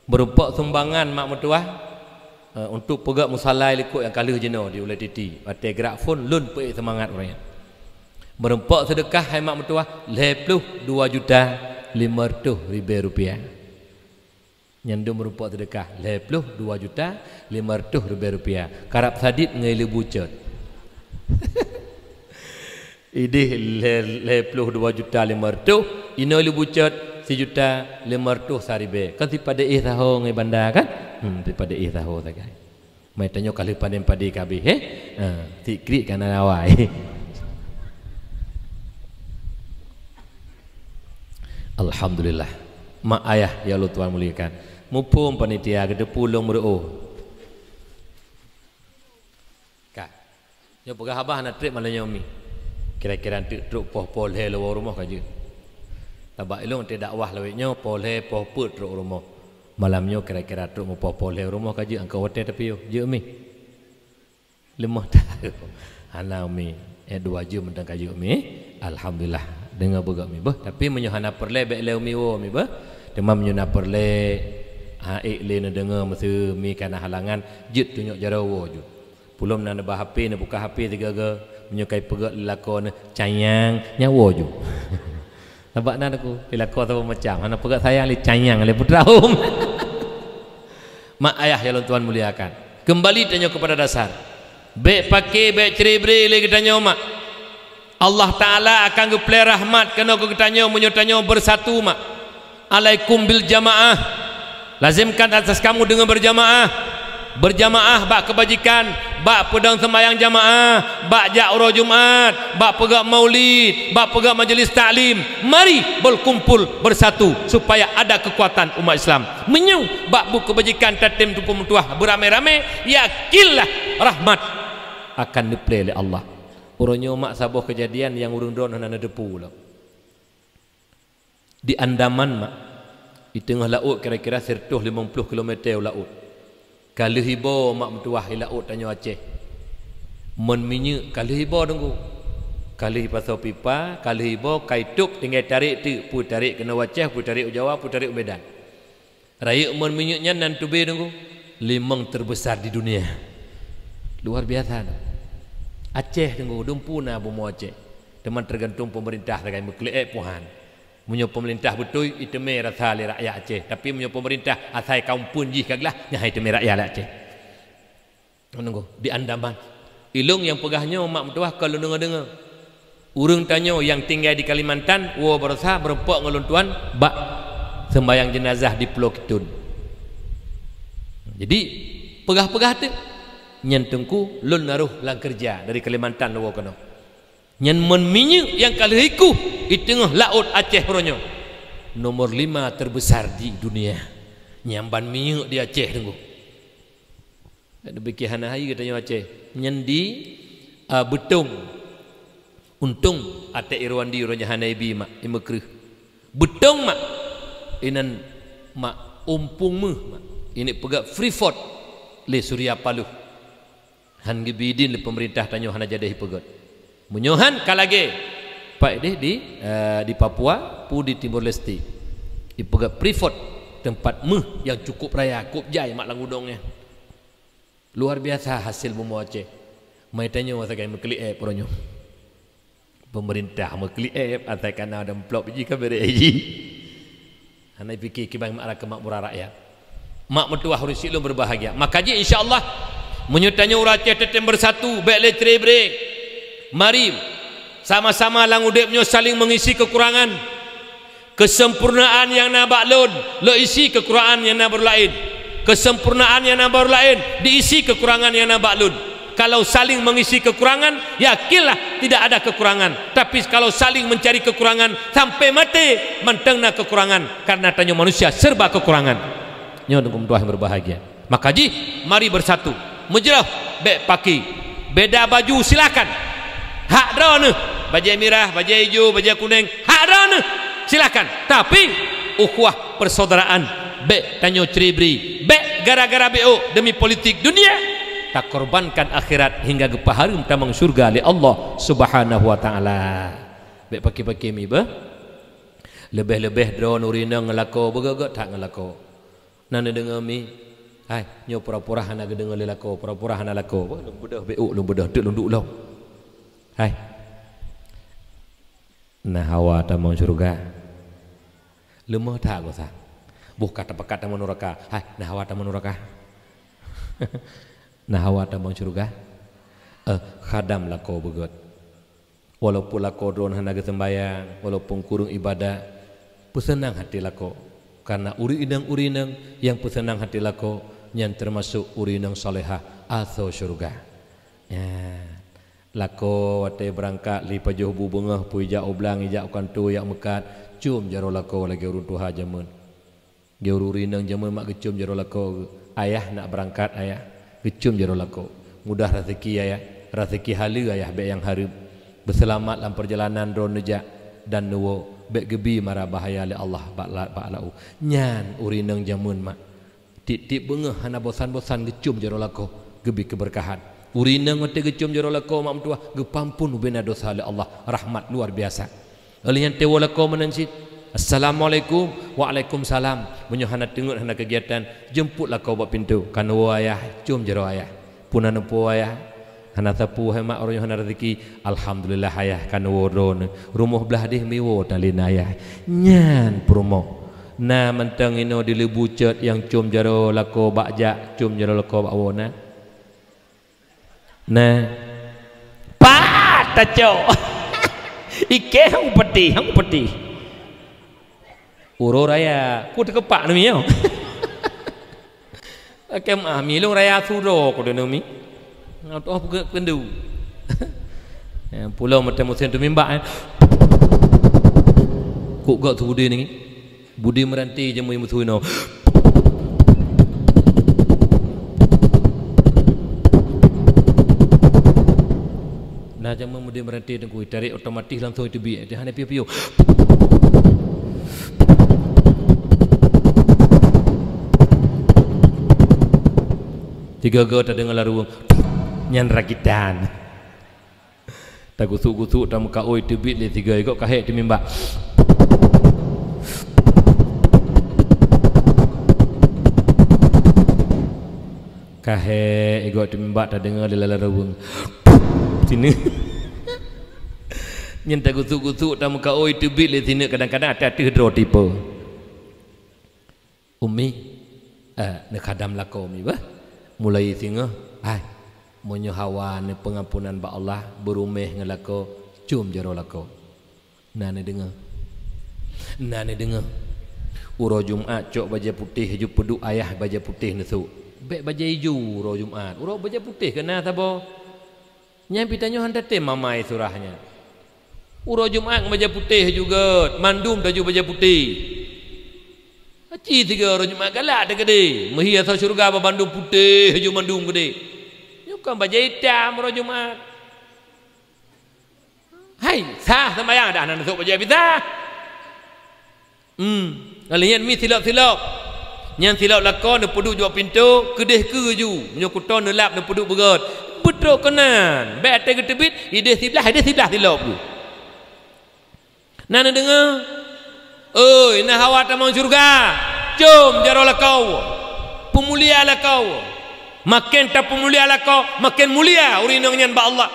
berupa sumbangan mak mertua untuk pegak musalai likut yang kalah jeno di oleh titi batai gerak phone lun pe semangat orangnya berempat sedekah hai mak mertua 22.500.000 rupiah nyandu merupakan sedekah 22.500.000 rupiah karap sadit ngai lebucat idih 22.500.000 ino lebucat 1.500.000 saribe kan tipada tahu ngai bandar kan tipada tahu sagai mai tanyo kali panen padi kabeh tikrik kana awai alhamdulillah mak ayah ya Allah Tuhan muliakan mumpung panitia gede pulung berdoa kak nyo pegah abah nak trip malah nyomi kira-kira truk poh-poh le rumah kaje tabak ilung te dakwah lawitnya polhe poh put truk rumah malamnya kira-kira truk mau poh le rumah kaje angkau hotel tapi yo je mi lemah tahu ana mi 2 jam mendang kaje mi alhamdulillah dengar begak mi bah tapi menyohana perle bek le mi wo mi bah demam nyuna perle le na dengar masa mi kana halangan jit tunjuk jarawo ju pulum na bah HP na buka HP tiga-tiga menyukai pegak lakon cayang nyawo ju nampak nan aku lakon tu macam ana pegak sayang li cayang le putra mak ayah ya Tuhan muliakan kembali tanya kepada dasar bek pakai bek cerebre le kitanya mak Allah Ta'ala akan geplay rahmat kena kitanya menyutanya bersatu mak alaikum bil jamaah lazimkan atas kamu dengan berjamaah bak kebajikan bak pedang sembahyang jamaah bak ja'urah Jumat bak pegak maulid bak pegak majlis taklim mari berkumpul bersatu supaya ada kekuatan umat Islam menyau bak bu kebajikan tatim tuku mutuah beramai-ramai yakinlah rahmat akan diplay oleh Allah urangnya mak sabuh kejadian yang urang don hana depu lah di Andaman mak di tengah laut kira-kira 150 km laut kalau hibo mak mentuah laut tanya Aceh men minyak kalau hibo tunggu kalau pasal pipa kalau hibo kaituk tinggal tarik tu pu tarik kena Aceh pu tarik Jawa pu tarik Medan raya men minyaknya nan tube tunggu 5 terbesar di dunia luar biasa Aceh tunggu dumpuna bomo Aceh teman tergantung pemerintah dengan mekleek puhan menyo pemerintah betul itu merasa le rakyat Aceh tapi menyo pemerintah asai kaum pun ji kaglah nyahai teme rakyat Aceh menunggu di Andaman ilung yang pegahnya mak mentuah kalau dengar urang tanyo yang tinggal di Kalimantan wo berusaha berempok ngeluntuan bak sembahyang jenazah di Pulau Kitun jadi pegah-pegah tu nyentengku lun naruh lang kerja dari Kalimantan lo kono nyen men minyak yang kali iku di tengah laut Aceh ronyo nomor 5 terbesar di dunia nyamban minyak di Aceh tunggu ada bikihan hai katanya Aceh nyen di betung untung ate irwandi ronya hanaibi mak imekrih betung mak inan mak umpung mak ini pegak Freeport le Surya Paluh han gibidin le pemerintah tanyo hana jadahi pegat menyohan kalage pak di Papua pu di Timor Leste di pegak Freeport tempat yang cukup raya cukup jai mak langudongnya luar biasa hasil bumbu Aceh mai tanyo sakai mekli peronyo pemerintah mekli atai kana ada plot biji ka bere eji hanai fikir kibang mak kemakmuran rakyat mak mentuah rusi lu berbahagia maka ji insyaallah menyutanya Aceh tetap bersatu baik le cerebre mari sama-sama lang udipnya saling mengisi kekurangan kesempurnaan yang na baklun lo isi kekurangan yang na berlain kesempurnaan yang na berlain diisi kekurangan yang na baklun kalau saling mengisi kekurangan yakinlah tidak ada kekurangan tapi kalau saling mencari kekurangan sampai mati mentengna kekurangan karena tanya manusia serba kekurangan nyo dengkum tuah berbahagia maka ji mari bersatu mujrah bek paki beda baju silakan hak drone baju merah baju hijau baju kuning hak drone silakan tapi ukhuwah persaudaraan bek tanyo ceribri bek gara-gara BO demi politik dunia tak korbankan akhirat hingga gepaharum tamang surga li Allah Subhanahu wa taala bek paki-paki mi ba lebih-lebih drone urina ngelako begagak tak ngelako nana dengar mi hai nyo pura-pura hana gedengar lelako pura-pura hana lako lum bedah BO lum bedah tek lunduk lo hai nah hawa tamang surga lemah tak gosa buka tapakat tamang neraka hai nah hawa tamang neraka nah hawa tamang surga khadam lako begot walaupun lako drone hana ge sembayang walaupun kurung ibadah pesenang hati lako karena urinang yang pesenang hati lako yang termasuk urinang salehah atau syurga. Ya. Lako wate berangkat li pajuh bu bengah pu ijak oblang ijak kantu yak mekat cium jaro lako lagi urun tuha jamun. Ge urinang jamun mak gecum jaro lako ayah nak berangkat ayah gecum jaro lako. Mudah rezeki ayah, rezeki halu ayah be yang harib. Berselamat dalam perjalanan ron nejak dan nuwo be gebi mara bahaya li Allah ba'lau. Nyan urinang jamun mak. Tip-tip bengah hana bosan-bosan gecum jaro lako gebi keberkahan. Urinang mati gecum jaro lako mak mentua gepampun ubena dosa li Allah rahmat luar biasa. Alihan tewa lako menansit Assalamualaikum Waalaikumsalam. Menyohana tengok hana kegiatan jemput lako buat pintu kan ayah cium jaro ayah. Puna nempo ayah hana tapu hemat orang hana rezeki alhamdulillah ayah kan woron rumah belah dih miwo talin ayah nyan promo na mentang ino dilebucet yang cium jaro lako bakjak cium jaro lako bak wona na pa taco ike hang peti uro raya ku tekepak nami yo kem ami long raya suro ku de nami oh kendu pulau macam musim tu mimbak kok gak tu budi ni budi meranti je mu musuh no nah jamu budi meranti tengku tarik otomatis langsung itu bi dia hanya piu-piu tiga gak tak dengar laruang nyan rakitan tak gusuk-gusuk tak muka oi tebit le tiga ikut kahek di mimba kahek ikut di mimba tak dengar le laruang sini nyan tak gusuk-gusuk tak muka oi tebit le sini kadang-kadang ada hidro tipe umi nak kadam lako umi bah mulai singa ai monyo hawa ne pengampunan ba Allah berumeh ngelako cium jaro lako nane dengar uro Jumat cok baja putih hiju peduk ayah baja putih nesu bek baja hiju uro Jumat uro baja putih kena tabo nyampi tanyo handa te mamai surahnya uro Jumat baja putih juga mandum taju baja putih aci tiga uro Jumat galak de gede mehi asal syurga ba bandung putih hiju mandum gede bukan baca hitam uro Jumat. Hai, sah sembahyang dah nak masuk baca kita. Kalian mi silap-silap. Yang silap lakon de peduk jual pintu, kedeh keju, menyokuton nelap de peduk berat. Betul kenan. Baik te ketebit, ide sebelah silap tu. Nana dengar? Oi, nak hawa tamang syurga. Jom jaro lakau. Pemulia lakau. Makin tak pemulia lako makin mulia urinang nyan ba Allah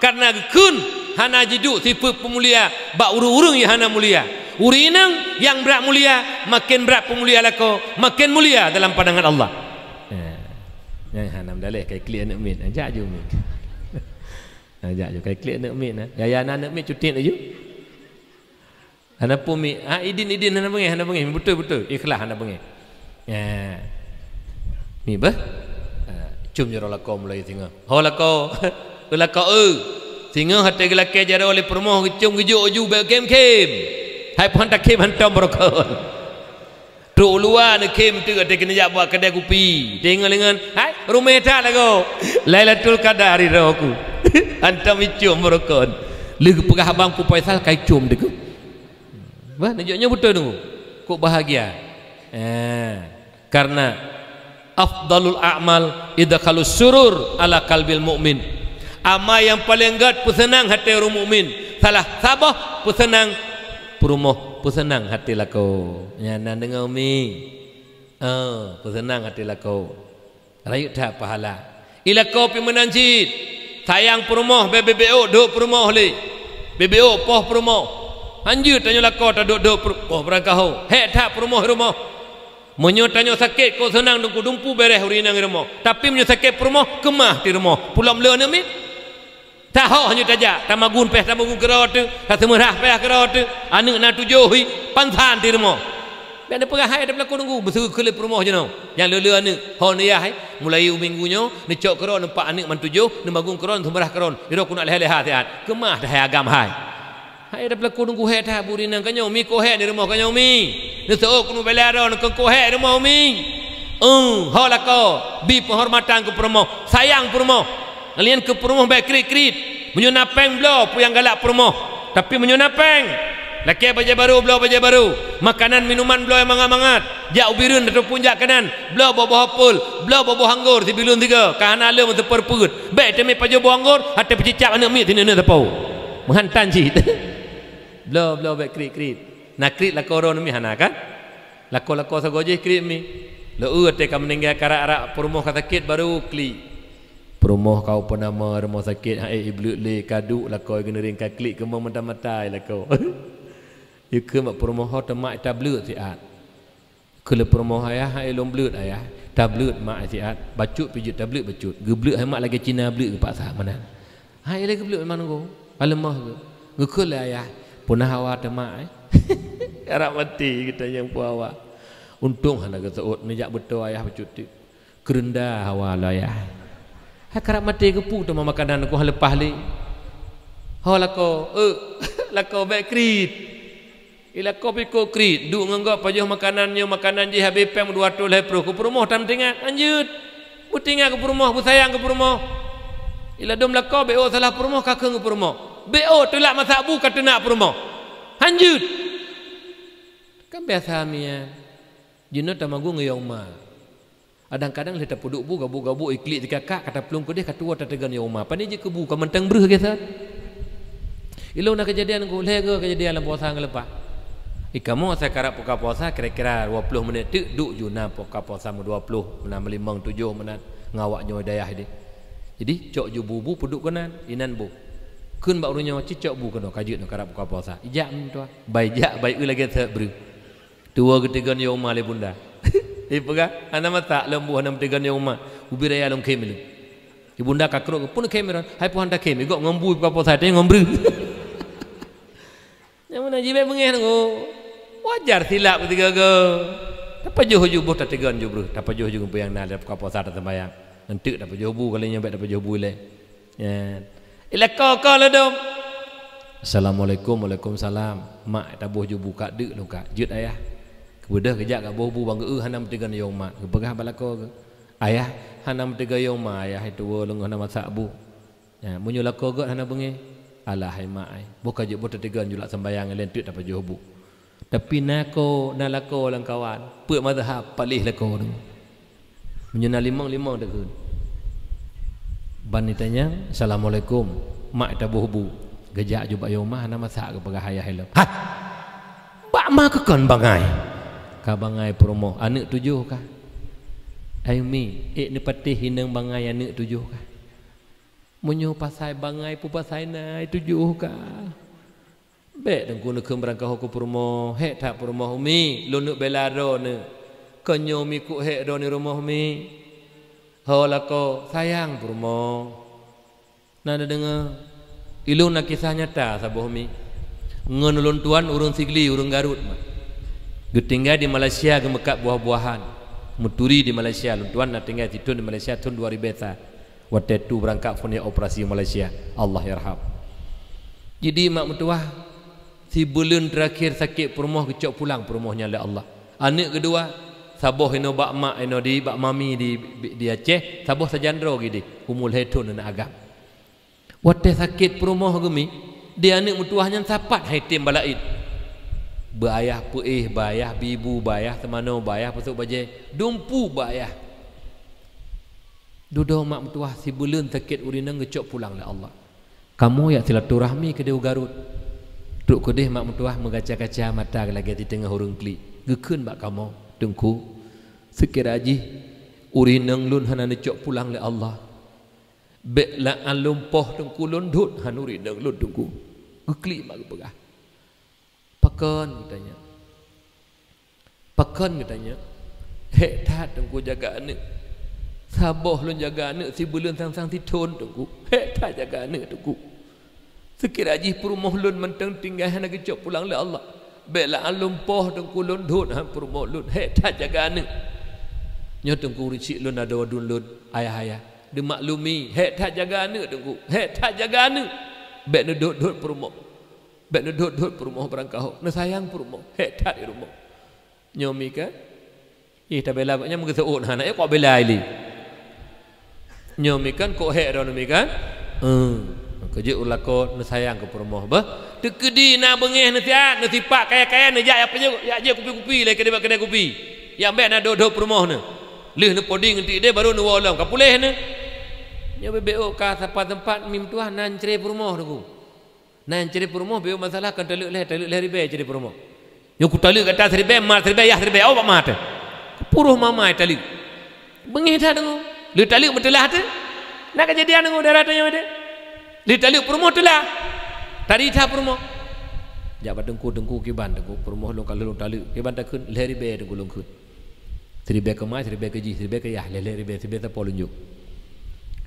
karena kun hana jidu sifat pemulia ba urung-urung yang hana mulia urinang yang berat mulia makin berat pemulia lako makin mulia dalam pandangan Allah yang hana dalih kai klik nak min ajak je min ajak je kai klik nak min ya nak min cuti nak je hana pun mi idin hana bengih betul ikhlas hana bengih mi bah cium jaro lako mulai singa ho lako singa hati gelake jaro oleh permoh cium gejuk ju be kem hai pon tak kem hantam berokon tu luar ne kem tu ada kena jak buat kedai kopi tengok dengan hai rumah tak lago Lailatul Qadar hari roku hantam cium berokon legu pegah abang ku Faisal kai cium deku bah najuknya betul tu kok bahagia karena afdalul a'mal idkhalus surur ala qalbil mu'min amal yang paling gad pesenang hati orang mukmin salah sabah pesenang perumoh pesenang hati lako nyan dengar umi pesenang hati lako rayu dah pahala ila kau pi menanjit sayang perumoh BBO duk perumoh le BBO poh perumoh anjir tanya lako tak duk poh berangkau hek tak perumoh rumah menyo tanya sakit kau senang dengku dumpu beres urinang rumah tapi menyo sakit rumah kemah di rumah pulang mele ni tahu hanya tajak tamagun kerot tak semerah peh kerot anak nak tujuhi pantan di rumah biar ada perahai ada berlaku nunggu berseru kelip rumah je no yang lele anak hon ya mulai minggunya ni cok kerot nampak anak man tujuh ni magun kerot semerah kerot iro ku nak leha-leha tiat kemah dah agam hai ada berlaku nunggu hai dah burinang kanyo mi ko hai di rumah kanyo mi ni seok nu belaro ni ko hai rumah mi holako bi penghormatan ke rumah sayang rumah kalian ke perumah baik krit-krit menyuna peng blow pu yang galak perumah tapi menyuna peng laki baju baru blow baju baru makanan minuman blow yang mangat-mangat jak ubirun atau punjak kanan blow boboh apul blow boboh anggur si bilun tiga kahana le untuk perput baik temi baju boboh anggur hati pecicap anak mi tini ne tapau menghantan cit blow baik krit-krit nak krit lako ron mi hana kan lako sagoje krit mi lo ate kam meninggal karak-arak perumah kata kit baru kli rumah kau penama rumah sakit hai iblut le kaduk lah kau kena ringkai klik ke mata-matai lah kau you ke mak rumah hot mak tablet siat ke le rumah ayah hai lom blut ayah tablet mak siat bacut pijut tablet bacut geblut hai mak lagi Cina blut ke paksa mana hai lagi geblut mana kau alemah ke ngekul ayah punah awak mak harap mati kita yang puawa untung hana ke seut nejak betul ayah bacut tu kerendah awal ayah kerap mati kepu tu makanan aku lepas li lako baik krit ila ko piko krit duk nganggap pajuh makanan je habis pem 200 lepro ke rumah tam tingat lanjut bu tinggal ke rumah bu sayang ke rumah ila dom lako bo salah rumah kakeng ke rumah bo tolak masak bu kata nak rumah lanjut kan biasa mian jenuh tamagung ngeyong ma kadang-kadang kita puduk bu gabu iklik dikakak kata pelung ke dia kata wata tegan ya umma pani je kebu ka mentang breh ke sat ilo nak kejadian ku lega kejadian dalam puasa ngelepas ikamu saya karap buka puasa kira-kira 20 minit duk juna buka puasa 20 menam 5 7 menat ngawak nyo dayah dia jadi cok ju bubu puduk kanan inan bu kun bak runyo cicok bu kena kajut nak karap buka puasa ijak tu baik lagi sat breh dua ketiga ya umma le bunda ipega ana mata lembu ana mtegan ya umma ubira ya long kemilu ibunda kakrok pun kemeron hai puan ta kemi gok ngombu pa po sate ngombru nyamuna jibe mengeh ngo wajar silap ketiga go apa joh bot ta tegan jo bro apa joh juga yang nal ka po sate sembayang nentuk dapat joh bu kali nyampe dapat joh bu le ya ila ko la dom assalamualaikum waalaikumsalam mak tabuh jo buka deuk lu kak jut ayah kemudian kejak kat bobu bangga hanam tiga yong mak kepegah balako ayah hanam tiga yong mak ayah itu leng hanam masak bu ya munyo lako got hanam bengi alah hai mak ai boka je bot tiga julak sembayang len tut dapat jo bu tapi nako nalako lang kawan pe mazhab palih lako tu munyo na limang degun ban ditanya assalamualaikum mak tabuh bu gejak jubak yong mak hanam masak kepegah ayah hello ha bak mak kekon bangai kabangai promo anak 7 kah aimi ni patih hinang bangai anak 7 kah munyo pasai bangai pu pasai nai 7 kah be dengku nak berangkah ko promo he tak promo mi lunuk belaro ne konyo mi ku he do ni rumah mi holako sayang promo nada dengar ilung nak kisah nyata saboh mi ngenulun tuan urun sigli urun Garut tinggal di Malaysia ke Mekah buah-buahan muturi di Malaysia tuan nak tinggal situ di Malaysia tahun 2000 waktu itu berangkat punya operasi Malaysia Allah yarham jadi mak mertua si bulan terakhir sakit perumah kecok pulang perumahnya oleh Allah anak kedua saboh ino bak mak ino di bak mami di Aceh saboh sajandro gidi umul hetun nak agam waktu sakit perumah gemi dia anak mertuanya sapat haitim balaid bayah puih bayah bibu bayah temano bayah pasuk baje dumpu bayah duduk mak mertua si bulan sakit urina ngecok pulang oleh Allah kamu ya silaturahmi ke dia Garut duk kedih mak mertua mengaca-kaca mata lagi di tengah hurung kli gekeun bak kamu tengku sekira aji urina lun hana ngecok pulang oleh Allah be la alumpoh tengku lun dut hanuri deng lun tengku gekli mak pegah pakan katanya he tat tengku jaga anak Saboh lun jaga anak si bulan sang-sang ti thon tungku. Tak jaga anak tungku. Sekira ji perumoh lun menteng tinggal nak kecok pulang le Allah. Bela alum poh tungku lun dut han perumoh lun. Tak jaga anak. Nyo tungku ricik lun ada wadun lun ayah-ayah. Dia maklumi, tak jaga anak tungku. Tak jaga anak. Bek nu dut perumoh. Bek nu dut perumoh berangkau. Nu sayang perumoh. Tak di rumah. Nyomi kan? Tak bela nya mung keseun anak kok bela ili. Nyomi kan kok dah nyomi kan? Kerja ulako nu sayang ke perumoh bah. Tekedi na bengeh nu tiat nu tipak kaya-kaya nu jak apa je kupi-kupi le kedai kupi. Yang bek na dut perumoh nu. Lih nu poding nanti dia baru nu wolong kapuleh nu. Nya bebeo ka tempat mim tuah nan cere perumoh tu. Nan cere perumoh beo masalah kan taluk leh ribe cere perumoh. Yo ku taluk kata ribe mat ribe yah ribe awak mat. Puruh mamai taluk. Bengeh dah dengu. Lu taluk betulah tu. Nak kejadian dengu darah tanya ada. Lu taluk perumoh tu lah. Tadi dah perumoh. Jabat dengku kiban dengku perumoh lu kalau lu taluk kiban tak kun leh ribe dengku long kun. Ribe ke mai ribe ke ji ribe ke yah leh ribe tak polunjuk.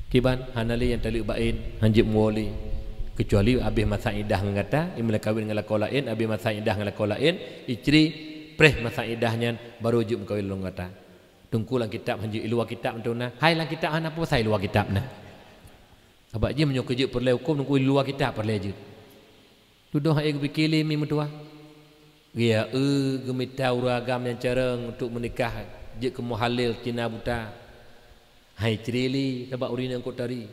Kiban hanali yang taluk bain hanjib muoli kecuali habis masa idah ngata imlek kawin dengan lako lain habis masa idah dengan lako lain isteri preh masa idahnya baru juk kawin long ngata tungku lang kitab hanjib luar kitab entuna hai lang kitab ana apa sai luar kitab nah abak je menyok juk perle hukum tungku luar kitab perle je tuduh hai gebikili mi metua ya gemita uragam yang careng untuk menikah je ke muhalil Cina buta. Hai cerili sebab urin yang kau tari.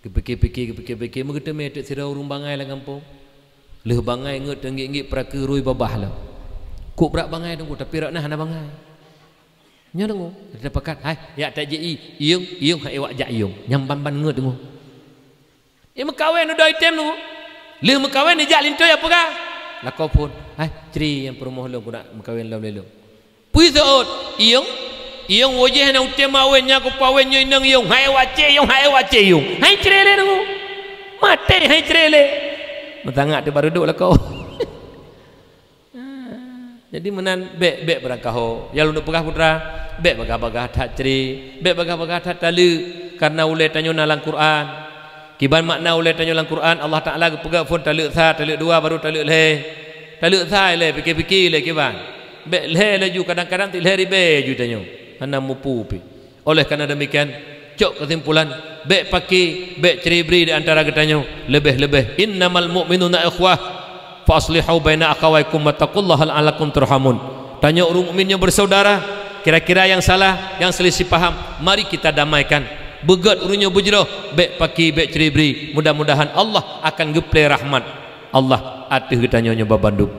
Kepikir mengeta metek sira urung bangai lah kampung. Leh bangai nget tenggik-nggik peraka rui babah lah. Kuk berak bangai tunggu tapi rak nah na bangai. Nya tunggu, ada pakat. Hai, ya tak je iung hai wak jak iung. Nyam ban nget tunggu. Mekawen udah item tunggu. Leh mekawen ni jak lintoy apa ka? Lah kau pun. Hai, ceri yang perumoh lu nak mekawen lam lelu. Pui seot iung wajah na utem awennya ko pawennya inang iung hai wace iung hai cerele nu mate hai cerele matangak tu baru duk lah kau jadi menan bek berangkau ya lu pegah putra bek bagah-bagah tak ceri bek bagah-bagah tak talu karena ulai tanyo dalam Quran kiban makna ulai tanyo dalam Quran Allah Taala pegah pun taluk sa taluk dua baru taluk le taluk sa le fikir-fikir le kiban bek le laju kadang-kadang ti le ribe ju tanyo hana mupupi. Oleh karena demikian cok kesimpulan bek paki bek ceribri di antara ketanyo lebih-lebih innamal mu'minuna ikhwah fa aslihu baina akhawaykum wattaqullaha la'allakum turhamun. Tanya orang mukminnya bersaudara, kira-kira yang salah yang selisih paham mari kita damaikan. Begat urunyo bujro bek paki bek ceribri, mudah-mudahan Allah akan geple rahmat Allah atih ketanyo nyoba bandung.